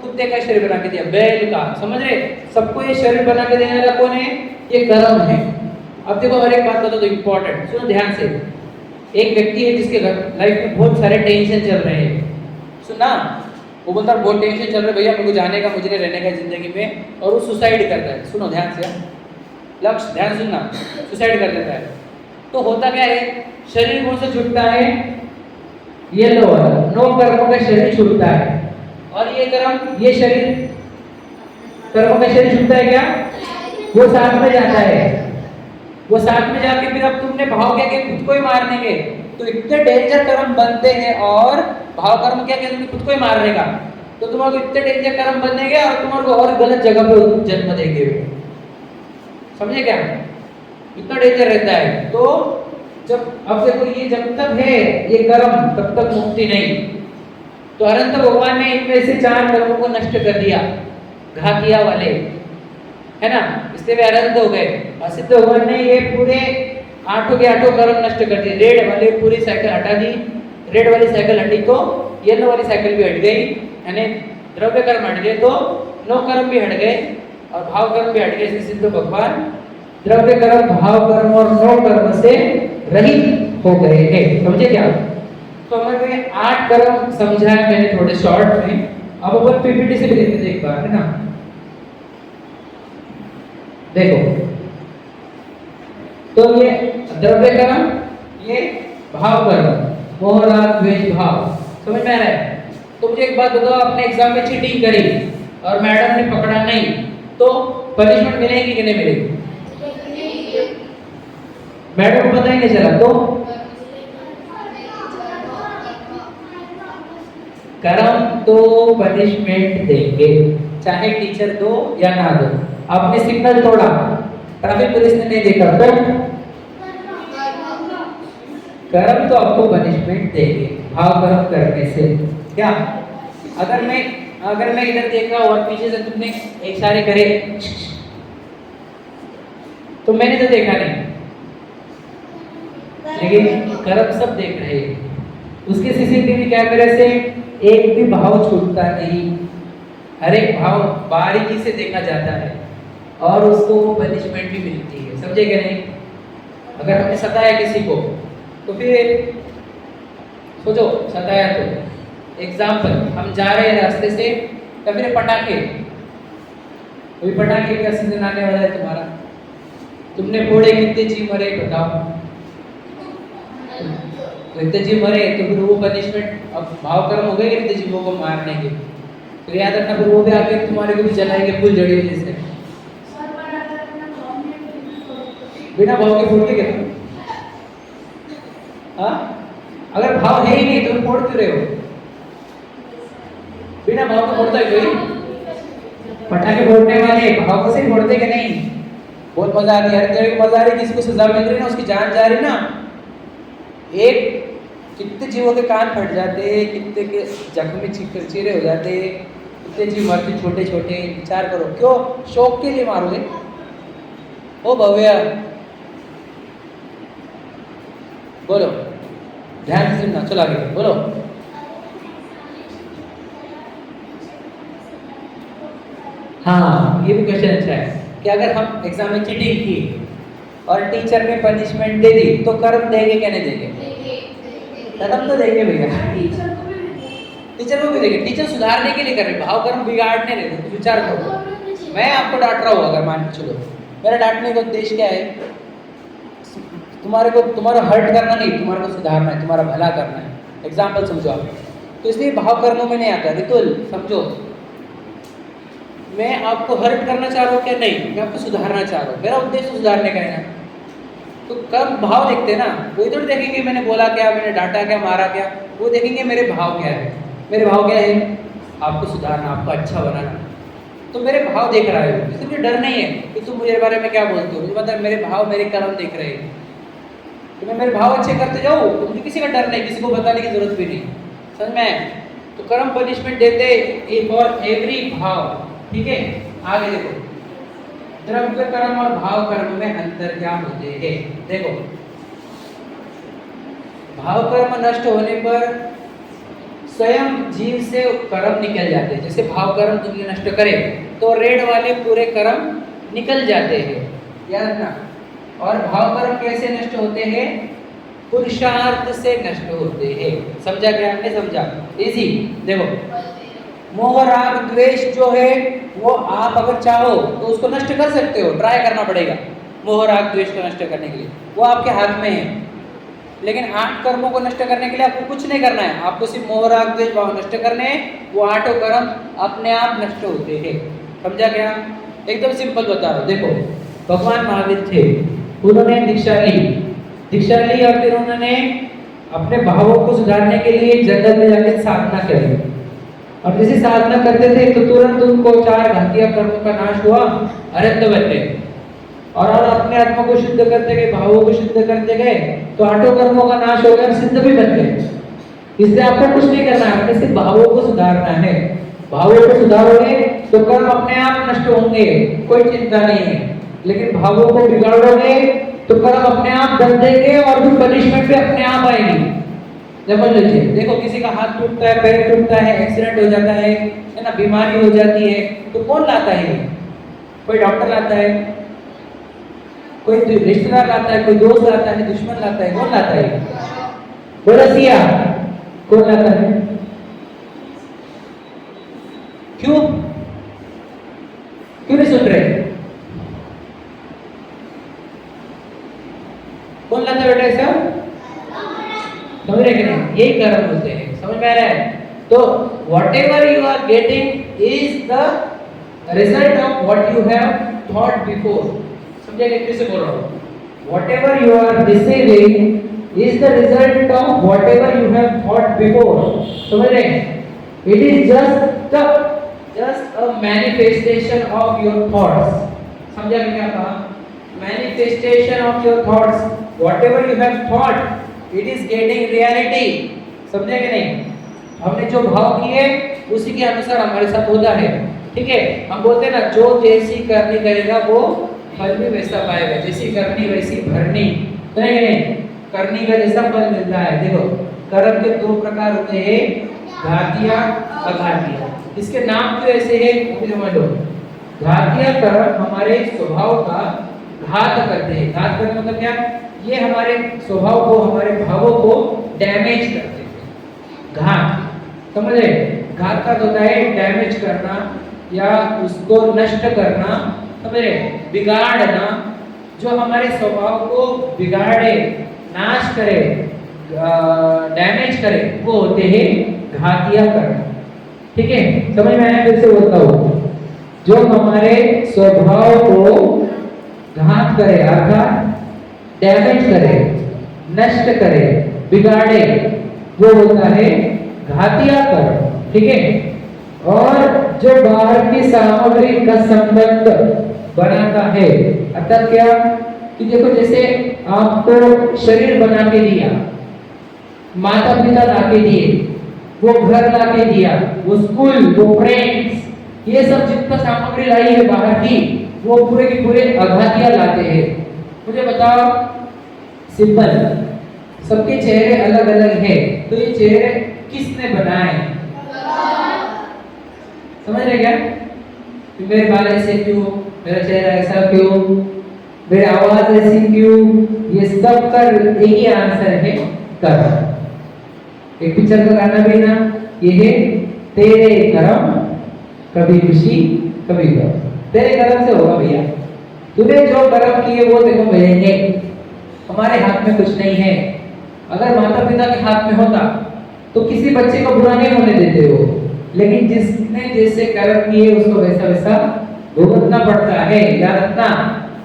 कुत्ते का शरीर बना के दिया, बैल का, समझ रहे? सबको ये शरीर बना के देने वाला कौन है? ये कर्म है। अब देखो हर एक बात बता दो इंपॉर्टेंट, सुनो ध्यान से। एक व्यक्ति है जिसके लाइफ में बहुत सारे टेंशन चल रहे हैं, सुना, वो बोलता है बहुत टेंशन चल रहा है भैया, मेरे को जाने का, मुझे नहीं रहने का जिंदगी में, और वो सुसाइड करता है। सुनो ध्यान से, लक्ष्य ध्यान सुनना, सुसाइड कर देता है। तो होता क्या है? शरीर कौन सा छूटता है? ये लो वाला, नो कर्मों का शरीर छूटता है। और ये कर्म, ये शरीर, कर्मों का शरीर छूटता है क्या? वो साथ में जाता है। वो साथ में जाके फिर अब तुमने भाव क्या किया? खुद को ही मारने के। तो इतने डेंजर कर्म बनते हैं, और भाव कर्म क्या किया? तुमने खुद को ही मारने का। तो तुम्हारे को इतने डेंजर कर्म बनेंगे और तुम्हारे को और गलत जगह पे जन्म देंगे। समझे क्या? इतना डेंजर रहता है। तो जब अब देखो ये जब तक है ये कर्म, तब तक मुक्ति नहीं। तो अनंत भगवान ने इनमें से 4 कर्मों को नष्ट कर दिया, घातिया वाले, है ना, इससे वे अनंत हो गए। असित भगवान ने ये पूरे 8 के 8 कर्म नष्ट कर दिए। रेड वाले पूरी साइकिल हटा दी, रेड वाली साइकिल हटी तो येलो वाली साइकिल भी हट गई, यानी द्रव्य कर्म हट गए तो नो कर्म भी हट गए और भाव कर्म भी हट गए। इसलिए सिद्ध भगवान द्रव्य कर्म, भाव कर्म और नो कर्म से रहित हो गए हैं। समझे क्या? तो हमें 8 कर्म समझाया मैंने थोड़े शॉर्ट में। अब अपन पीपीटी से भी देखते थे एक बार, है ना। देखो, तो ये द्रव्य कर्म, ये भाव कर्म, मोह राग द्वेष भाव, समझ में आ रहा है? तो मुझे एक बात बताओ, आपने एग्जाम में चीटिंग करी और मैडम ने पकड़ा नहीं, तो पनिशमेंट मिलेगी कि नहीं मिलेगी? मैडम को पता ही नहीं चला तो कर्म तो पनिशमेंट देंगे, चाहे टीचर दो या ना दो। आपने सिग्नल तोड़ा, ट्रैफिक पुलिस ने नहीं देखा, तो कर्म तो आपको पनिशमेंट देंगे भाव कर्म करने से। क्या? अगर मैं इधर देख रहा हूँ और पीछे से तुमने एक इशारे करे तो मैंने तो देखा नहीं, लेकिन कर्म सब देख रहे हैं। उसके सीसीटीवी कैमरे से एक भी भाव छूटता नहीं, हर एक भाव बारीकी से देखा जाता है और उसको पनिशमेंट भी मिलती है। समझे क्या नहीं? अगर हमने सताया किसी को तो फिर सोचो, सताया तो एग्जाम्पल, हम जा रहे हैं रास्ते से, तो फिर पटाखे, कोई पटाखे का सीजन आने वाला है तुम्हारा, तुमने फोड़े, कितने जी मरे बताओ? तो इतने जी मरे तो फिर वो पनिशमेंट, अब भाव कर्म हो गए इतने जीवों को मारने के, तो याद रखना फिर वो भी आके तुम्हारे को भी जलाएंगे फुल जड़ी जैसे। बिना भाव के फोड़ते क्या? हाँ, अगर भाव है ही नहीं तो फोड़ क्यों रहे हो? बिना भाव के फोड़ता है कोई? पटाखे फोड़ने वाले भाव से फोड़ते कि नहीं? बहुत मजा आती है, हर जगह मजा आ रही, किसी को सजा मिल रही ना, उसकी जान जा रही ना। एक कितने जीवों के कान फट जाते, कितने के जख्मी चीरे हो जाते, कितने जीव मरते छोटे छोटे। विचार करो, क्यों? शौक के लिए मारोगे? ओ भव्या, बोलो, ध्यान से सुनना, चलो आगे बोलो। हाँ, ये भी क्वेश्चन अच्छा है कि अगर हम एग्जाम में चीटिंग की और टीचर ने पनिशमेंट दे दी तो कर्म देंगे क्या नहीं देंगे? कर्म तो देंगे भैया, टीचर को भी देंगे। टीचर सुधारने के लिए कर रहे, भाव कर्म बिगाड़ने नहीं रहे। विचार करो, मैं आपको डांट रहा हूँ, अगर मान के चलो, मेरा डांटने का उद्देश्य क्या है? तुम्हारा हर्ट करना नहीं, तुम्हारे को सुधारना है, तुम्हारा भला करना है। एग्जाम्पल समझो आप, तो इसलिए भाव कर्मों में नहीं आता। रितुल समझो, मैं आपको हर्ट करना चाह रहा हूँ क्या? नहीं, मैं आपको सुधारना चाह रहा हूँ, मेरा उद्देश्य सुधारने का है ना। तो कर्म भाव देखते ना, वो इधर देखेंगे मैंने बोला क्या, मैंने डांटा क्या, मारा क्या, वो देखेंगे मेरे भाव क्या है। मेरे भाव क्या है? आपको सुधारना, आपको अच्छा बनाना। तो मेरे भाव देख रहा है, इसलिए मुझे डर नहीं है कि तुम मुझे बारे में क्या बोलते हो। मुझे पता है मेरे भाव, मेरे कर्म देख रहे हैं, तो मैं मेरे भाव अच्छे करते जाऊँ, तो मुझे किसी का डर नहीं, किसी को बताने की जरूरत भी नहीं। समझ में? तो कर्म पनिशमेंट देते फॉर एवरी भाव। ठीक है, आगे देखो, द्रव्य कर्म और भाव कर्म में अंतर क्या होते हैं? देखो, भाव कर्म नष्ट होने पर स्वयं जीव से कर्म निकल जाते हैं। जैसे भाव कर्म दुनिया नष्ट करे तो रेड वाले पूरे कर्म निकल जाते हैं, याद रखना। और भाव कर्म कैसे नष्ट होते हैं? पुरुषार्थ से नष्ट होते हैं। समझा क्या? नहीं समझा? इजी। देखो, मोह राग द्वेष जो है वो आप अगर चाहो तो उसको नष्ट कर सकते हो, ट्राई करना पड़ेगा मोह राग द्वेष को नष्ट करने के लिए, वो आपके हाथ में है। लेकिन 8 कर्मों को नष्ट करने के लिए आपको कुछ नहीं करना है, आपको सिर्फ मोह राग द्वेष भाव नष्ट करने हैं। वो 8 कर्म अपने आप नष्ट होते हैं। समझा क्या? एकदम सिंपल बता रहा हूँ। देखो, भगवान महावीर थे, उन्होंने दीक्षा ली और फिर उन्होंने अपने भावों को सुधारने के लिए जंगल में जाकर साधना करी। और जैसे साधना करते थे तो तुरंत उनको 4 घातीय कर्मों का नाश हुआ, अरहत बन गए। और अपने आत्मा को शुद्ध करते गए, भावों को शुद्ध करते गए, तो 8 कर्मों का नाश हो गया, सिद्ध भी बन गए। इसलिए आपको कुछ नहीं करना है, आपने सिर्फ भावों को सुधारना है। भावों को सुधारोगे तो कर्म अपने आप नष्ट होंगे, कोई चिंता नहीं है। लेकिन भावों को बिगाड़ोगे तो कर्म अपने आप बन देंगे और फिर पनिशमेंट भी अपने आप आएगी। समझ लीजिए, देखो किसी का हाथ टूटता है, पैर टूटता है, एक्सीडेंट हो जाता है ना, बीमारी हो जाती है, तो कौन लाता है? कोई डॉक्टर लाता है, कोई रिश्तेदार लाता है, कोई दोस्त लाता है, दुश्मन लाता है, कौन लाता है? बोला सिया, कौन लाता है? क्यों नहीं सुन रहे? कौन लाता है बेटा ऐसा? समझ रहे कि नहीं? यही कर्म होते हैं। समझ में आ रहा है? तो whatever you are getting is the result of what you have thought before. समझिए, फिर से बोल रहा हूँ, whatever you are receiving is the result of whatever you have thought before. समझ रहे? It is just a manifestation of your thoughts. समझा क्या कहा? Manifestation of your thoughts. Whatever you have thought, it is getting reality. समझे कि नहीं? हमने जो भाव किए उसी के अनुसार हमारे साथ होता है। ठीक है, हम बोलते हैं ना, जो जैसी करनी करेगा वो फल भी वैसा पाएगा, जैसी करनी वैसी भरनी। तो नहीं, करनी का जैसा फल मिलता है। देखो, कर्म के 2 प्रकार होते हैं, घातीय, अघातीय। इसके नाम क्यों ऐसे हैं वो भी समझ लो। घातीय कर्म हमारे स्वभाव का घात करते हैं। घात करने मतलब क्या? ये हमारे स्वभाव को, हमारे भावों को डैमेज करते हैं। घात, समझ रहे? घात का होता है डैमेज करना या उसको नष्ट करना, समझ रहे? बिगाड़ना, जो हमारे स्वभाव को बिगाड़े, नाश करे, डैमेज करे, वो होते हैं घातीय कर्म। ठीक है, समझ में आया? फिर से बोलता हूँ, जो हमारे स्वभाव को घात करे अर्थात डैमेज करे, नष्ट करे, बिगाड़े, वो होता है घातीय कर्म। ठीक है, और जो बाहर की सामग्री का संबंध बनाता है, अर्थात क्या कि देखो, जैसे आपको शरीर बना के दिया, माता पिता लाके दिए, वो घर लाके दिया, वो स्कूल, वो फ्रेंड्स, ये सब जितना सामग्री लाई है बाहर की, वो पूरे के पूरे अघातिया लाते हैं। मुझे बताओ, सिंपल, सबके चेहरे अलग अलग है, तो ये चेहरे किसने बनाए? समझ रहे क्या? कि मेरे बाल ऐसे क्यों, मेरा चेहरा ऐसा क्यों, मेरी आवाज ऐसी क्यों, ये सब का एक ही आंसर है, कर्म। एक पिक्चर का गाना भी ना, ये है तेरे कर्म कभी खुशी कभी गम। तेरे कर्म से होगा भैया, तूने जो कर्म किए वो तेरे को मिलेंगे। हमारे हाथ में कुछ नहीं है। अगर माता पिता के हाथ में होता तो किसी बच्चे को बुरा नहीं होने देते हो, लेकिन जिसने जैसे कर्म किए उसको वैसा वैसा भुगतना पड़ता है, याद रखना।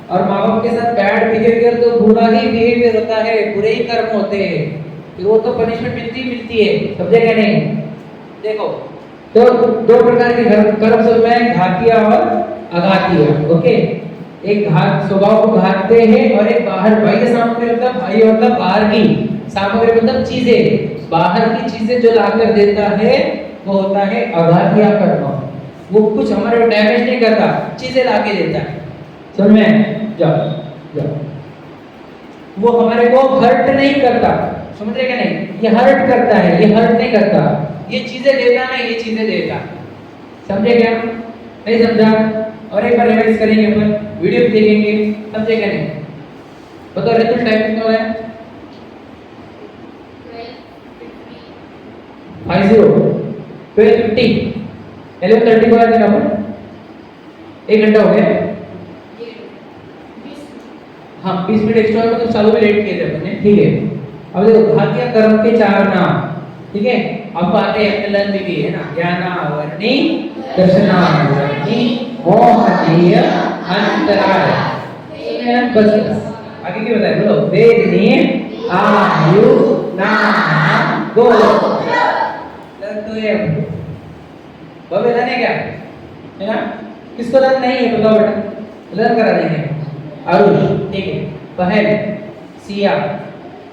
और माँ बाप के साथ बैड बिहेवियर तो बुरा ही बिहेवियर होता है, बुरे ही कर्म होते हैं, फिर वो तो पनिशमेंट मिलती है, समझे क्या नहीं? देखो, तो दो प्रकार के कर्म सब में, घातिया और अघातिया। ओके, एक घात स्वभाव को घातते हैं, और एक बाहर बाह्य सामग्री मतलब भाई मतलब बाहर की सामग्री मतलब चीजें, बाहर की चीजें जो लाकर देता है वो होता है अघातिया कर्म। वो कुछ हमारे डैमेज नहीं करता, चीजें लाके देता है। समझ में? जाओ जाओ, वो हमारे को हर्ट नहीं करता, समझ रहे क्या नहीं? ये हर्ट करता है, ये हर्ट नहीं करता। ये चीजें देता नहीं, ये चीजें देता। समझे क्या? नहीं समझा? और एक बार रिवाइज करेंगे, अपन वीडियो भी देखेंगे, समझे क्या नहीं? बताओ रितुल, टाइम कितना हो रहा है? 12:50, 11:30 को आते ना अपन, 1 घंटा हो गया। हाँ, 20 मिनट एक्स्ट्रा हो तो चालू में लेट किए थे अपन ने, ठीक है। अब देखो, घातिया कर्म के 4 नाम, ठीक है। अब आते हैं लर्न भी है ना, ज्ञानावरणी, दर्शनावरणी, मोहनीय, अंतराय। बस आगे क्या बताए, बोलो। वेदनी, आयु, नाम, गोत्र। लर्न तो ये बाबे लर्न है क्या, है ना? किसको लर्न नहीं है बताओ बेटा, लर्न करा देंगे। अरुण, ठीक है। पहल, सिया,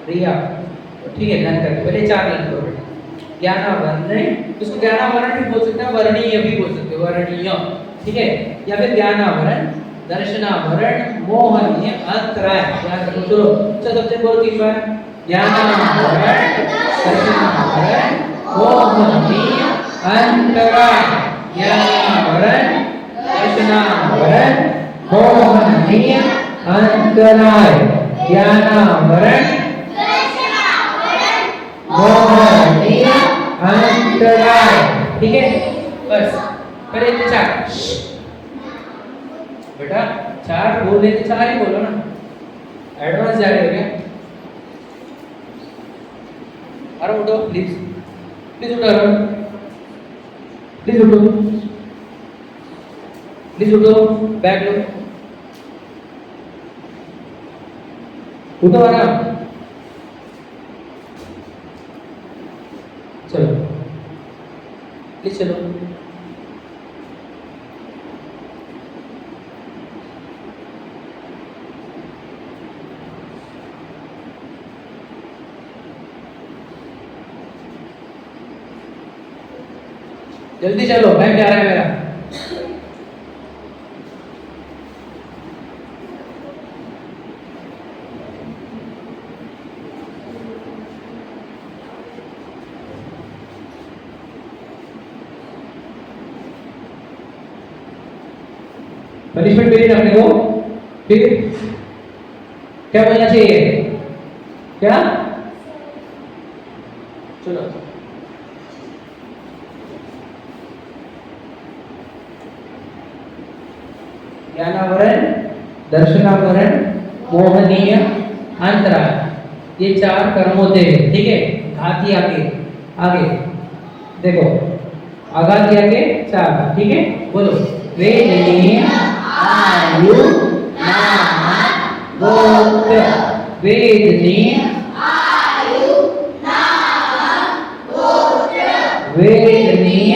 रिया, ठीक है, लर्न करके पहले 4 लर्न करो बेटा। ज्ञानावरण, इसको ज्ञानावरण भी बोल सकते हैं, वर्णीय भी बोल सकते हो, वर्णीय, ठीक है। या फिर ज्ञानावरण, दर्शनावरण, मोहनीय, अंतराय। याद रखो, चलो चलो सबसे बोलो 3 बार। ज्ञानावरण, दर्शनावरण, मोहनीय, अंतराय। ज्ञानावरण, दर्शनावरण, मोहनीय, अंतराय। ज्ञानावरण, मोहनीय, अंतराय। ठीक है, बस पहले 4 बेटा, 4 बोले तो 4 ही बोलो ना, एडवांस जा रहे हो क्या? अरे उठो प्लीज, प्लीज उठो, प्लीज उठो, प्लीज उठो, बैग लो, उठो आराम। चलो प्लीज चलो। जल्दी चलो, बैग जा रहा है मेरा। पनिशमेंट मिली ना अपने को, फिर क्या बोलना चाहिए? क्या? चलो ज्ञानावरण, दर्शनावरण, मोहनीय, अंतराय, ये 4 कर्म होते हैं, ठीक है। घाती आगे, आगे देखो, आघाती आगे 4, ठीक है। बोलो, वेदनीय, आयु, नाम, गोत्र। वेदनीय, आयु, नाम, गोत्र। वेदनीय,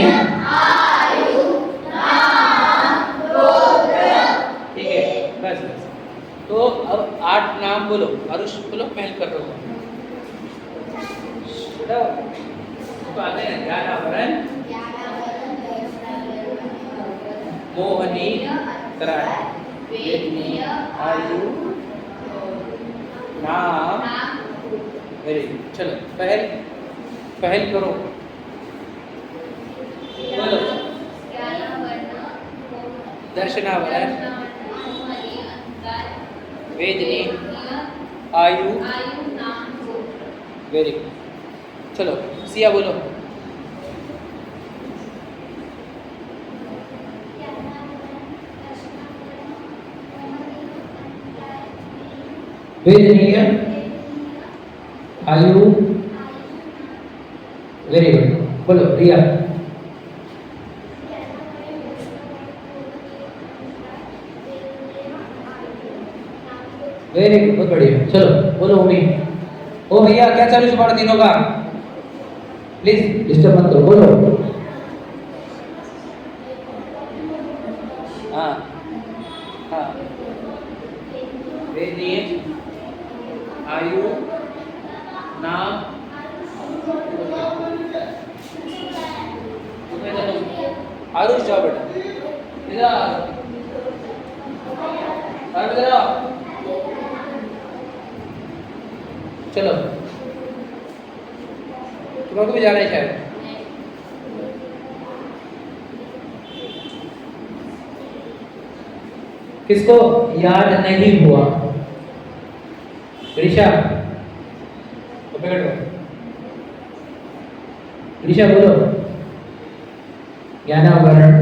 आयु, नाम, गोत्र। ठीक है, बस बस। तो अब 8 नाम बोलो, अरुष बोलो, मैं हेल्प कर रहा हूँ। ज्ञानावरण मोहनी त्राय वेदनीय आयु नाम वेरी गुड। चलो पहल पहल करो, बोलो। दर्शनावरण वेदनी आयु वेरी गुड। चलो सिया बोलो। वेदनीय आयु वेरी गुड। बोलो रिया। वेरी गुड, बहुत बढ़िया। चलो बोलो उमी। ओ भैया क्या चालू है तुम्हारा तीनों का? प्लीज डिस्टर्ब मत करो, बोलो। हाँ हाँ वेदनीय आयु नाम आरुष जाओ बेटा इधर आओ। चलो तुम्हारे भी जाना है शायद। किसको याद नहीं हुआ? ऋषा पकड़ो। ऋषा बोलो। ज्ञानावरण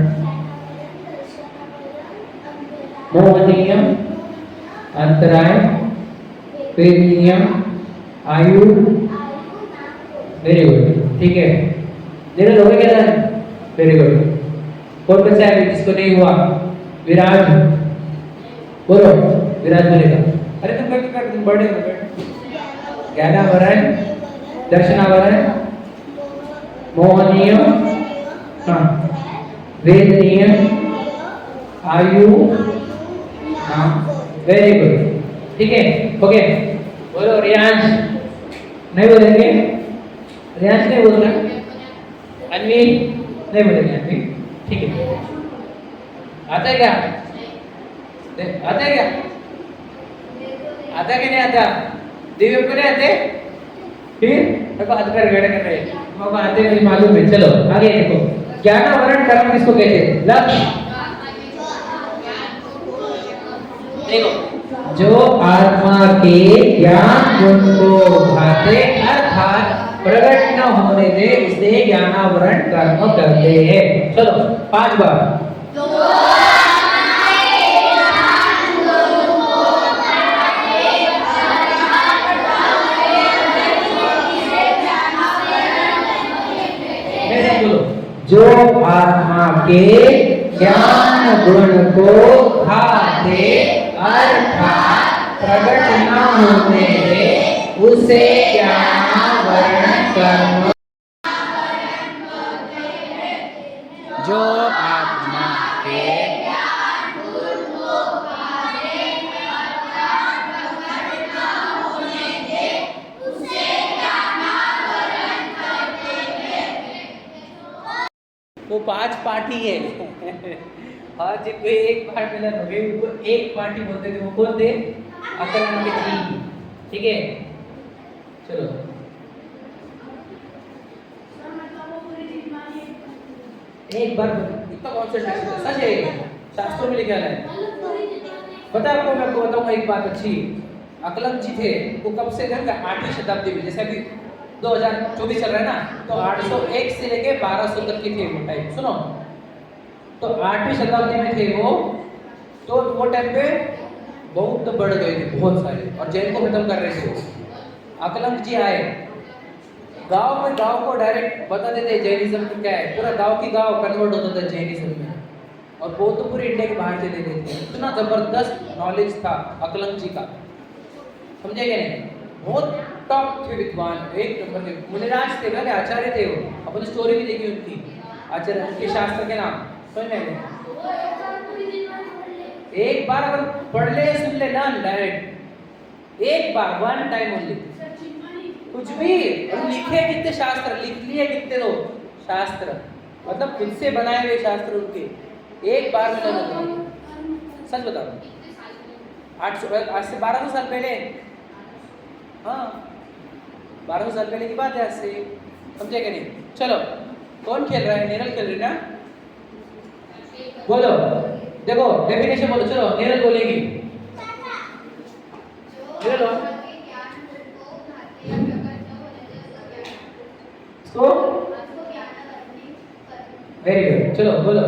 मोहनीय अंतराय वेदनीय आयु वेरी गुड। ठीक है, निरल हो गया ना? Very good. कौन बच्चा है जिसको नहीं हुआ? विराज बोलो। विराज बोलेगा। अरे तुम कर तुम बड़े हो बैठ। ज्ञानावरण दर्शनावरण मोहनीय हाँ वेदनीय आयु हाँ वेरी गुड। ठीक है ओके। बोलो रियांश। नहीं बोलेंगे? रियांश नहीं बोल रहा। अन्वी नहीं बोलेंगे। अन्वी ठीक है। आता है क्या? आता है क्या? आता कि नहीं आता? दिव्य को नहीं आते? फिर देखो हाथ पर गड़े कर रहे हैं। तुमको आते नहीं मालूम है। चलो आगे देखो। ज्ञानावरण कर्म किसको कहते हैं? लक्ष्य। देखो जो आत्मा के ज्ञान गुण को भाते अर्थात प्रकट न होने दे इसे ज्ञानावरण कर्म कहते हैं। चलो 5 बार। जो आत्मा के ज्ञान गुण को भाते अर्थात प्रकट न होने दे उसे ज्ञानावरण कर्म। जो आत्मा के वो 5 पार्टी है। हाँ जी कोई एक पार्ट मिला होगे उनको एक पार्टी बोलते थे। वो कौन थे? अकलन के जी। ठीक है चलो एक बार इतना कॉन्सेंट्रेशन सच है। शास्त्रों में लिखा है। पता है आपको? मैं आपको बताऊंगा एक बात अच्छी। अकलन जी थे वो कब से थे? 8वीं शताब्दी में। जैसे अभी 2024 चल रहा है ना, तो 801 से लेके 1200 तक की थे वो टाइम। सुनो तो 8वीं शताब्दी में थे वो। तो वो टाइम पे बहुत बढ़ गए थे बहुत सारे और जैन को खत्म कर रहे थे वो। अकलंक जी आए गांव में, गांव को डायरेक्ट बता देते जैनिज्म में क्या है। पूरा गांव की गांव कन्वर्ट होता था जैनिज्म में और बौद्ध तो पूरे इंडिया के बाहर चले गए थे। इतना जबरदस्त नॉलेज था अकलंक जी का, समझे क्या नहीं? बहुत टॉप थे विद्वान, एक नंबर के मुनिराज थे। क्या आचार्य थे वो। अपन स्टोरी भी देखी उनकी, आचार्य उनके शास्त्र के नाम समझ में। एक बार अगर पढ़ ले सुन ले ना डायरेक्ट एक बार वन टाइम ओनली कुछ भी। और लिखे कितने शास्त्र लिख लिए कितने लोग शास्त्र, मतलब खुद से बनाए हुए शास्त्र उनके एक बार में नष्ट होते हैं। सच बताओ, 800 आज से 1200 साल पहले, हाँ 1200 साल पहले की बात है, आज से, समझे कि नहीं? चलो, कौन खेल रहा है? निरल खेल रही ना? बोलो, देखो डेफिनेशन बोलो, चलो निरल बोलेगी। निरल हो तो वेरी गुड, चलो बोलो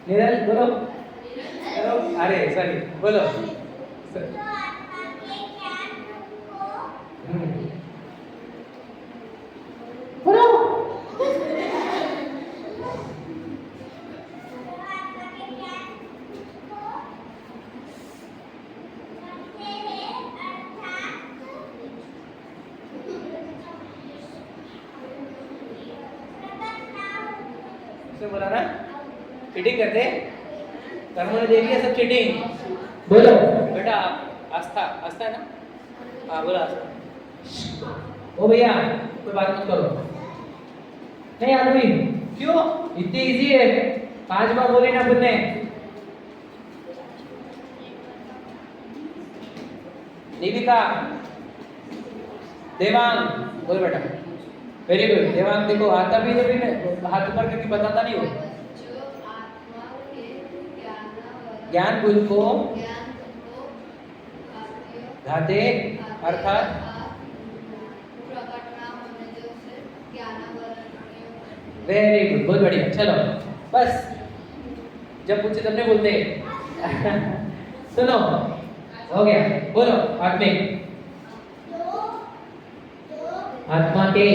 निरल, बोलो। चलो, अरे सॉरी, बोलो। बोलो। उसने बोला ना चीटिंग करते, कर्मों ने देखी है सब चीटिंग। बोलो बेटा, आस्था, आस्था है ना? हाँ बोलो आस्था। ओ भैया कोई बात मत करो। नहीं आदमी, क्यों? इतनी इजी है, 5 बार बोले ना आपने। दीपिका, देवांग, बोलो बेटा। वेरी गुड देवांग, देखो आता भी है, हाथ ऊपर करके बताता नहीं हो। ज्ञान गुण को घाते अर्थात वेरी गुड, बहुत बढ़िया। चलो बस, जब पूछे तब नहीं बोलते। सुनो, हो गया, बोलो आत्मिक। आत्मा के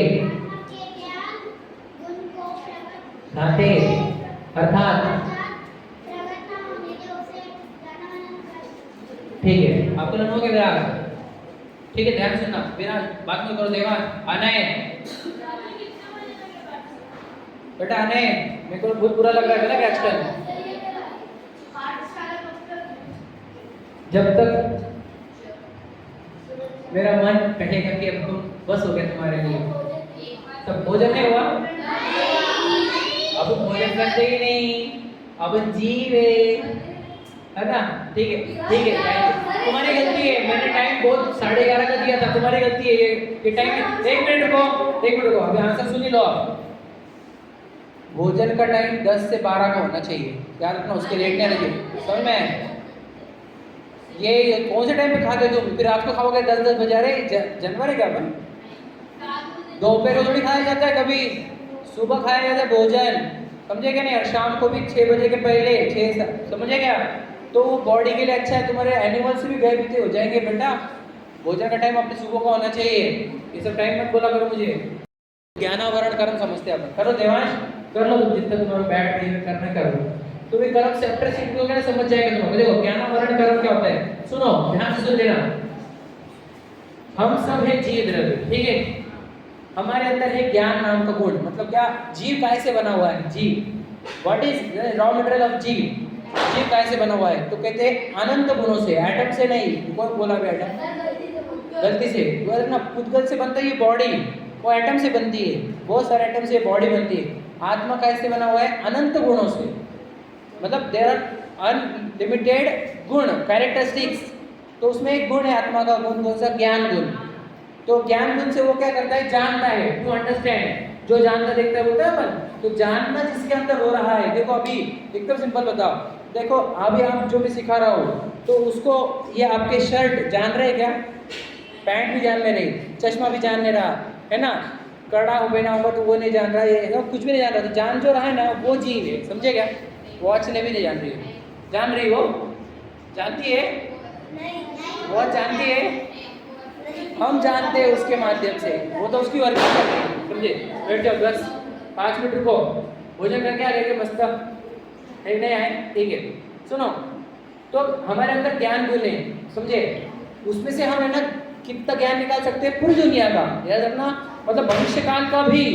घाते अर्थात, ठीक है, आपको लर्न हो गया विराज? ठीक है, ध्यान सुनना विराज, बात मत करो। देवान, अनय बेटा, अनय मेरे को बहुत बुरा लग रहा है ना आजकल। जब तक मेरा मन कहेगा कि अब तुम बस हो गया तुम्हारे लिए, तब भोजन नहीं हुआ। अब भोजन करते ही नहीं, अब जीवे, है ना? ठीक है, ठीक है, तुम्हारी गलती है, मैंने टाइम बहुत 11:30 का दिया था, तुम्हारी गलती है ये टाइम। 1 मिनट रुको, 1 मिनट रुको, अभी आंसर सुन ही लो आप। भोजन का टाइम 10 से 12 का होना चाहिए, याद रखना, उसके लेट नहीं आना चाहिए, समझ में? ये कौन से टाइम पे खाते तुम? फिर रात को खाओगे 10 बजे? अरे जनवरी का अपन दोपहर को थोड़ी खाया जाता है, कभी सुबह खाया जाता है भोजन, समझे क्या नहीं? और शाम को भी 6 बजे के पहले, 6, समझे क्या? तो वो बॉडी के लिए अच्छा है, तुम्हारे एनिमल्स भी गए पीते हो जाएंगे बेटा। भोजन का टाइम अपने सुबह का होना चाहिए, ये सब टाइम मत बोला करो मुझे। ज्ञानावरण कर्म समझते हैं, करो देवांश, कर लो तुम जितना तुम्हारा बैड बिहेव करना करो। तो भी कर्म चैप्टर सीखोगे ना, समझ जाएगा तुम। देखो ज्ञानावरण कर्म क्या होता है, सुनो ध्यान से सुन लेना। हम सब है जीव द्रव्य, ठीक है? हमारे अंदर है ज्ञान नाम का गुण, मतलब क्या? जीव कैसे बना हुआ है? जीव, what is raw material of जीव? जीव कैसे बना हुआ है? तो कहते हैं अनंत गुणों से, एटम से नहीं। कौन बोला भी एटम? गलती से, वो ना पुद्गल से बनता है ये बॉडी, वो एटम से बनती है, बहुत सारे एटम से बॉडी बनती है। आत्मा कैसे बना हुआ है? अनंत गुणों से, मतलब देयर आर अनलिमिटेड गुण, कैरेक्टरिस्टिक्स। तो उसमें एक गुण है आत्मा का, गुण कौन सा? ज्ञान गुण। तो ज्ञान गुण से वो क्या करता है? जानता है, टू अंडरस्टैंड। जो जानता देखता है बोलता है अपन, तो जानना जिसके अंदर हो रहा है। देखो अभी एकदम सिंपल बताओ, देखो अभी आप जो भी सिखा रहा हो, तो उसको ये आपके शर्ट जान रहे क्या? पैंट भी जान ले रही, चश्मा भी जान ले रहा है ना, कड़ा हो पहना होगा तो वो नहीं जान रहा, ये कुछ भी नहीं जान रहा। तो जान जो रहा है ना, वो जीव है, समझे क्या? वॉच ने भी नहीं जान रही है, जान रही हो? जानती है? वॉच जानती है? हम जानते हैं उसके माध्यम से, वो तो उसकी वर्किंग कर रही है, समझे? बैठ जाओ, 5 मिनट रुको, भोजन करके आ गए मस्त नहीं आए, ठीक है? सुनो, तो हमारे अंदर ज्ञान गुण है, समझे? उसमें से हम है ना कितना ज्ञान निकाल सकते हैं पूरी दुनिया का, याद रखना। मतलब भविष्य काल का भी,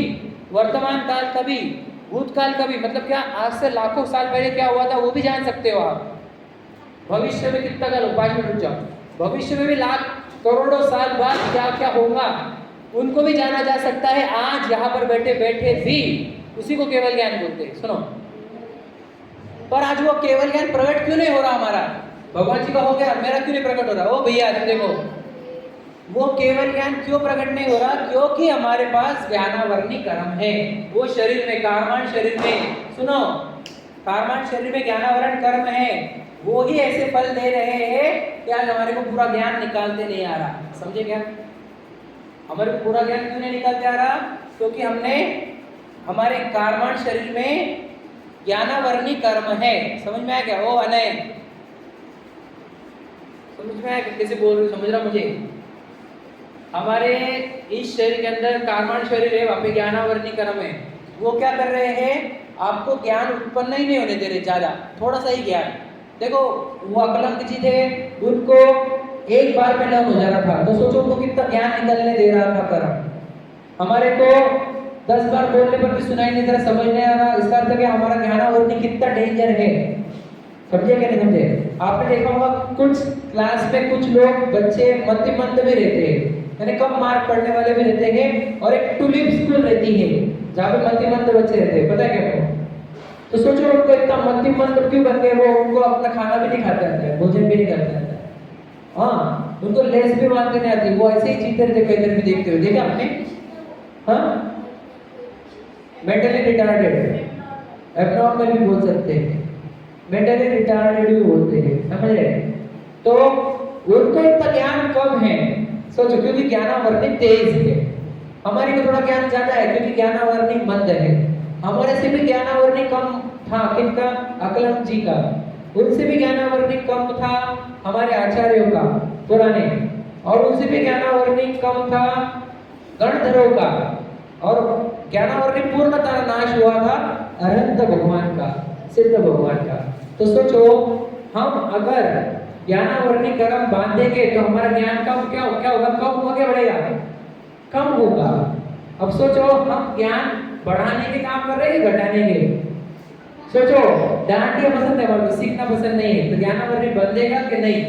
वर्तमान काल का भी, भूतकाल का भी, मतलब क्या आज से लाखों साल पहले क्या हुआ था वो भी जान सकते हो आप। भविष्य में कितना का, 5 मिनट रुक जाओ, भविष्य में भी लाख करोड़ों साल बाद क्या क्या होगा उनको भी जाना जा सकता है, आज यहाँ पर बैठे बैठे भी। उसी को केवल ज्ञान बोलते हैं। सुनो, पर आज वो केवल ज्ञान प्रकट क्यों नहीं हो रहा हमारा? भगवान जी का हो गया, मेरा क्यों नहीं प्रकट हो रहा? ओ भैया तुम देखो, वो केवल ज्ञान क्यों प्रकट नहीं हो रहा? क्योंकि हमारे पास ज्ञानावर्णी कर्म है। वो शरीर में, कारमान शरीर में, सुनो, कारमान शरीर में ज्ञानावरण कर्म है। वो ही ऐसे फल दे रहे हैं कि आज हमारे को पूरा ज्ञान निकालते नहीं आ रहा। समझे क्या? हमारे को पूरा ज्ञान क्यों नहीं निकालते आ रहा? क्योंकि हमने हमारे कारमान शरीर में ज्ञानावर्णी कर्म है। समझ में आया क्या? ओ अनय, समझ में आया कैसे बोल रहे हो? समझ रहा मुझे? हमारे इस शरीर के अंदर कारमान शरीर है, वहाँ पे ज्ञानावर्णी कर्म है। वो क्या कर रहे हैं? आपको ज्ञान उत्पन्न ही नहीं होने दे रहे, ज्यादा थोड़ा सा ही ज्ञान। देखो वो अकलंक जी थे, उनको एक बार में लर्न हो जा रहा था, तो सोचो उनको कितना ज्ञान निकलने दे रहा था कर्म। हमारे को 10 बार बोलने पर भी सुनाई नहीं दे रहा, समझ नहीं आ रहा। इसका अर्थ है कि हमारा ज्ञानावर्णी कितना डेंजर है। समझे क्या नहीं समझे? आपने देखा होगा कुछ क्लास में कुछ लोग बच्चे मतिमंद भी रहते हैं, यानी कम मार्क पढ़ने वाले भी रहते हैं, और एक टुलिप स्कूल रहती है जहाँ पे मतिमंद बच्चे रहते हैं। पता है क्या आपको? तो सोचो उनको इतना मतिमंद क्यों बन गए? वो उनको अपना खाना भी नहीं खाते आते हैं, भोजन भी नहीं करते आते हैं। हाँ, उनको लेस भी बांधते नहीं आती, वो ऐसे ही जीते रहते। कई देर भी देखते हुए देखा आपने? हाँ, मेंटली रिटार्डेड, एब्नॉर्मल भी बोल सकते हैं, मेंटली रिटार्डेड भी बोलते हैं। समझ रहे? तो उनको इतना ज्ञान कम है, सोचो, क्योंकि ज्ञानावर्णी तेज है। हमारी को थोड़ा ज्ञान ज्यादा है क्योंकि ज्ञानावर्णी मंद है। हमारे से भी ज्ञानावर्णी कम था, किनका? अकलंक जी का। उनसे भी ज्ञानावर्णी कम था हमारे आचार्यों का पुराने, और उनसे भी ज्ञानावर्णी कम था गणधरों का, और ज्ञानावर्णी पूर्णतः नाश हुआ था अनंत भगवान का, सिद्ध भगवान का। तो सोचो, हम अगर ज्ञानावर्णी कर्म बांधेंगे तो हमारा ज्ञान कम क्या होगा? कम होगा क्या बढ़ेगा? कम होगा। अब सोचो, हम ज्ञान बढ़ाने के काम कर रहे हैं, घटाने के? सोचो, डांडिया पसंद है हमारे को, सीखना पसंद नहीं है, तो ज्ञानावर्णी बंधेगा कि नहीं?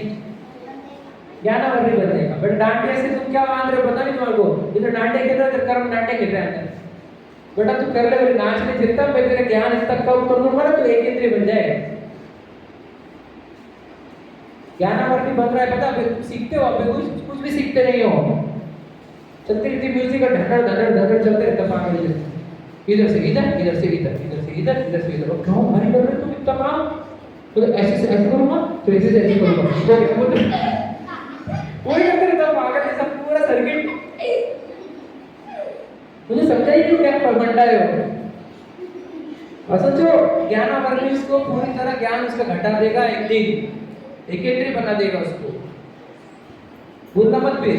ज्ञानावर्णी बंधेगा। बट डांडिया से तुम क्या मान रहे हो पता नहीं तुम्हारे को? इधर डांडे खेल रहे हो, कर्म डांडे खेल रहे हैं। बेटा तू कर ले, नाच नहीं जितना, मैं तेरा ज्ञान इतना कम कर दूंगा ना, तो एक इंद्रिय बन जाए। ज्ञानावर्णी बन रहा है, पता? अभी सीखते हो, अभी कुछ भी सीखते नहीं हो, चलती रहती म्यूजिक का धड़धड़ धड़धड़ धड़धड़ चलते रहता पागल जैसे, इधर से इधर, इधर से इधर, इधर से इधर, इधर से इधर। क्यों भारी कर रहे तुम इतना काम? तो ऐसे से ऐसे करूंगा, तो ऐसे से ऐसे करूंगा, वही करते रहता पागल जैसा पूरा सर्किट। मुझे समझा ही नहीं क्या परमंडा है वो। और सोचो, ज्ञानावर्णी उसको पूरी तरह ज्ञान उसका घटा देगा, एक दिन एक बना देगा उसको। भूलना मत फिर।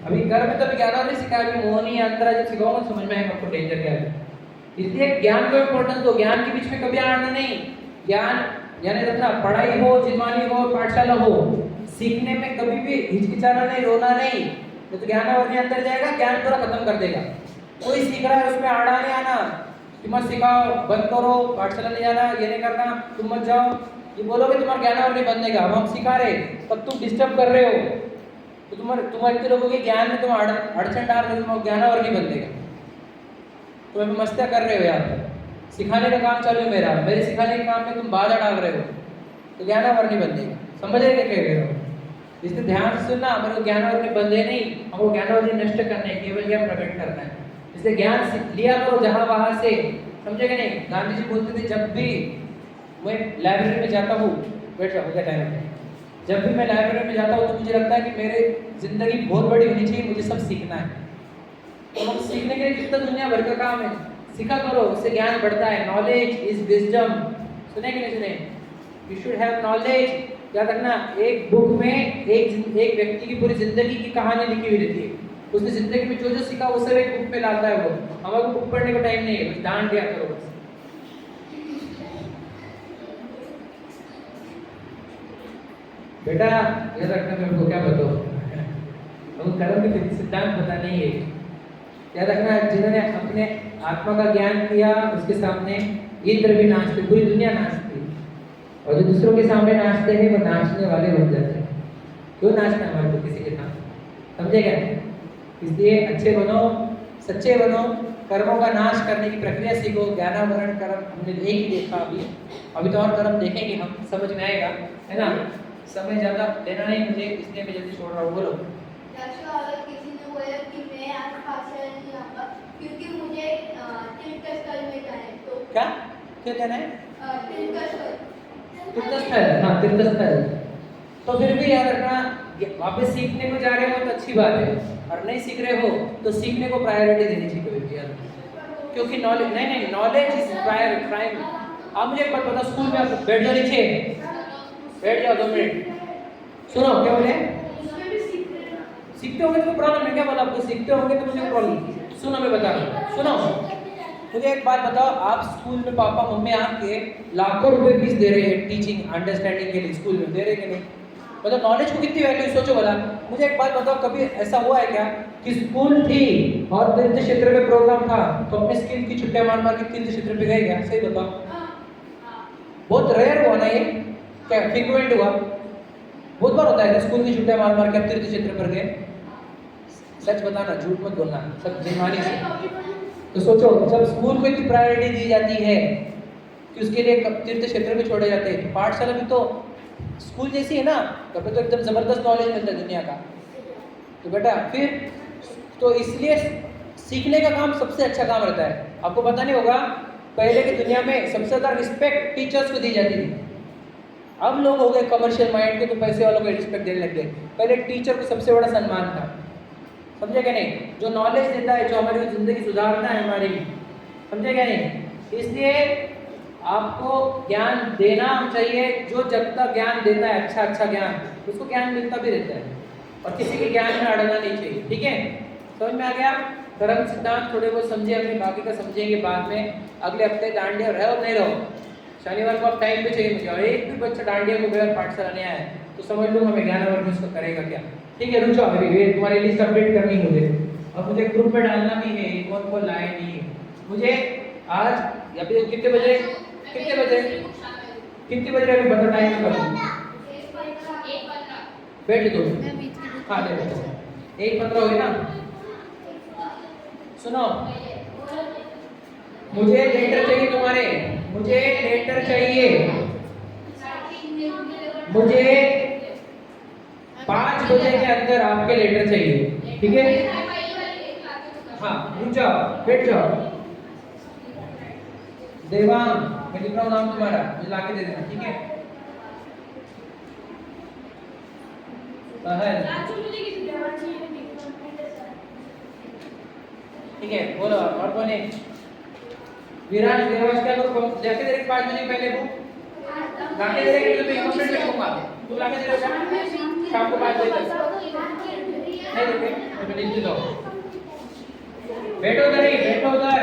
अभी घर में तो अभी ज्ञानावर्णी सिखाया, अभी मोहनी अंतरा जब सिखाऊंगा समझ में आएगा आपको डेंजर क्या है। इसलिए ज्ञान को इम्पोर्टेंस दो, ज्ञान के बीच में कभी आना नहीं। ज्ञान यानी रखना, पढ़ाई हो, जिनवानी हो, पाठशाला हो, सीखने में कभी भी हिचकिचाना नहीं, रोना नहीं। तो ज्ञानावर्णी अंदर जाएगा, ज्ञान पूरा खत्म कर देगा। कोई सीख रहा है उसमें आड़ा नहीं आना, तुम मत सिखाओ, बंद करो, पाठशाला नहीं जाना, ये नहीं करना, तुम मत जाओ, ये बोलोगे तुम्हारा ज्ञानावर्णी बंधेगा। अब हम सिखा रहे, तब तुम डिस्टर्ब कर रहे हो, तो तुम्हारे लोगों के ज्ञान में तुम अड़चन डाल रहे हो, तुम्हारा ज्ञानावर्णी बंधेगा। तुम अभी मस्तियाँ कर रहे हो यार, सिखाने का काम चालू है मेरा, मेरे सिखाने के काम में तुम बाधा डाल रहे हो, तो ज्ञानावर्णी बंधेगा। समझ रहे क्या कह रहे हो? इसलिए ध्यान से सुनना, हमारे को ज्ञानावर्णी बंधे नहीं, हमको ज्ञानावर्णी नष्ट करना है, केवल ज्ञान प्रकट करना है। इसलिए ज्ञान लिया करो जहाँ वहाँ से, समझेगा नहीं? गांधी जी बोलते थे, जब भी मैं लाइब्रेरी में जाता हूँ, बैठ जाओ क्या टाइम है, जब भी मैं लाइब्रेरी में जाता हूँ तो मुझे लगता है कि मेरे जिंदगी बहुत बड़ी होनी चाहिए, मुझे सब सीखना है। तो हम सीखने के लिए कितना दुनिया भर का काम है, सीखा करो, उससे ज्ञान बढ़ता है। नॉलेज इज विजडम, सुने कि नहीं सुने? You should have knowledge. याद रखना, एक बुक में एक व्यक्ति की पूरी जिंदगी की कहानी लिखी हुई रहती है, उसने जिंदगी में जो जो सीखा वो सब एक बुक में लाता है। वो हमारे बुक पढ़ने का टाइम नहीं है, बस दान दिया करो बस। बेटा याद रखना, मेरे को क्या बताओ, हम कर्म के सिद्धांत पता नहीं है। याद रखना, जिन्होंने अपने आत्मा का ज्ञान किया उसके सामने इंद्र भी नाचते, पूरी दुनिया नाचती, और जो दूसरों के सामने नाचते हैं वो नाचने वाले बन जाते हैं। क्यों नाचना हमारे को किसी के सामने? समझे क्या? इसलिए अच्छे बनो, सच्चे बनो, कर्मों का नाश करने की प्रक्रिया सीखो। ज्ञानावरण कर्म हमने एक ही देखा अभी तो और कर्म देखेंगे हम, समझ में आएगा, है ना। समय ज़्यादा लेना नहीं मुझे, इसलिए मैं जल्दी छोड़ रहा हूँ। बोलो। अगर किसी ने बोला कि मैं आज भाषण नहीं आऊंगा क्योंकि मुझे तीर्थस्थल में जाना है, तो क्या क्या कहना है? तीर्थस्थल तीर्थस्थल, हाँ तीर्थस्थल। तो फिर भी याद रखना, वापस सीखने को जा रहे हो तो अच्छी बात है, और नहीं सीख रहे हो तो सीखने को प्रायोरिटी देनी चाहिए कभी भी यार। क्योंकि नॉलेज नहीं, नॉलेज इज प्राइम। आप मुझे एक बात बताओ, स्कूल में आप बैठ जाओ नीचे, बैठ जाओ 2 मिनट। सुनो क्या बोले? सीखते होंगे तो कोई प्रॉब्लम है क्या? बोला आपको सीखते होंगे तो मुझे प्रॉब्लम। सुनो मैं बता रहा हूँ, सुनो मुझे एक बात बताओ, आप स्कूल में पापा मम्मी आपके लाखों रुपए फीस दे रहे हैं टीचिंग अंडरस्टैंडिंग के लिए, स्कूल में दे रहे कि नहीं? मतलब नॉलेज को कितनी वैल्यू, सोचो भला। मुझे एक बात बताओ, कभी ऐसा हुआ है क्या कि स्कूल थी और तीर्थ क्षेत्र में प्रोग्राम था तो अपने स्किल की छुट्टियां मार मार के तीर्थ क्षेत्र पे गए क्या? सही बताओ। बहुत रेयर हुआ ना ये, क्या फ्रीक्वेंट हुआ? बहुत बार होता है स्कूल की छुट्टियां मार मार के आप तीर्थ क्षेत्र पर गए। सच बताना, झूठ मत बोलना, सब जिम्मानी से। तो सोचो, जब स्कूल को इतनी प्रायोरिटी दी जाती है कि उसके लिए तीर्थ क्षेत्र में छोड़े जाते हैं, पाठशाला भी तो स्कूल जैसी है ना, तब तो एकदम जबरदस्त नॉलेज मिलता है दुनिया का। तो बेटा फिर तो इसलिए सीखने का काम सबसे अच्छा काम रहता है। आपको पता नहीं होगा, पहले की दुनिया में सबसे ज्यादा रिस्पेक्ट टीचर्स को दी जाती थी। अब लोग हो गए कमर्शियल माइंड के, तो पैसे वालों को रिस्पेक्ट देने लग गए। पहले टीचर को सबसे बड़ा सम्मान था, समझे क्या नहीं? जो नॉलेज देता है, जो हमारी जिंदगी सुधारता है हमारी, समझे क्या नहीं? इसलिए आपको ज्ञान देना चाहिए। जो जब तक ज्ञान देता है अच्छा ज्ञान, उसको ज्ञान मिलता भी रहता है, और किसी के ज्ञान में अड़ना नहीं चाहिए। ठीक है, समझ में आ गया? धर्म सिद्धांत थोड़े बहुत समझे हमने, बाकी का समझेंगे बाद में। अगले हफ्ते दांडिया रहो और नहीं रहो, शनिवार को आप टाइम पे चाहिए मुझे। और एक भी बच्चा दांडिया को बगैर पाठशाला नहीं आया तो समझ लूँगा मैं 11 वर्ग में उसको करेगा क्या। ठीक है, रुक जाओ, अभी वे तुम्हारी लिस्ट अपडेट करनी है मुझे, और मुझे ग्रुप में डालना भी है कौन कौन लाए नहीं है। मुझे आज या फिर कितने बजे अभी बता टाइम कर बैठ दो। हाँ दे 1:15 हो गए ना। सुनो, मुझे लेटर चाहिए तुम्हारे, मुझे लेटर चाहिए, मुझे 5 बजे के अंदर आपके लेटर चाहिए। ठीक है, हाँ रुक जाओ, बैठ जाओ। देवांग, मैं लिख रहा हूँ नाम तुम्हारा, मुझे लाके दे देना। ठीक है, ठीक है, बोलो और कौन है? विराज देवांश, क्या करो? जाके दे 5 बजे पहले बुक लाके दे रहे तो मैं इमोशनल लिखूंगा। तुम लाके दे रहे हो शाम को 5 बजे तक? नहीं देते तो मैं लिख दो। बैठो उधर ही, बैठो उधर।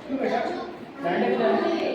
क्यों बेटा? डांडे में नहीं,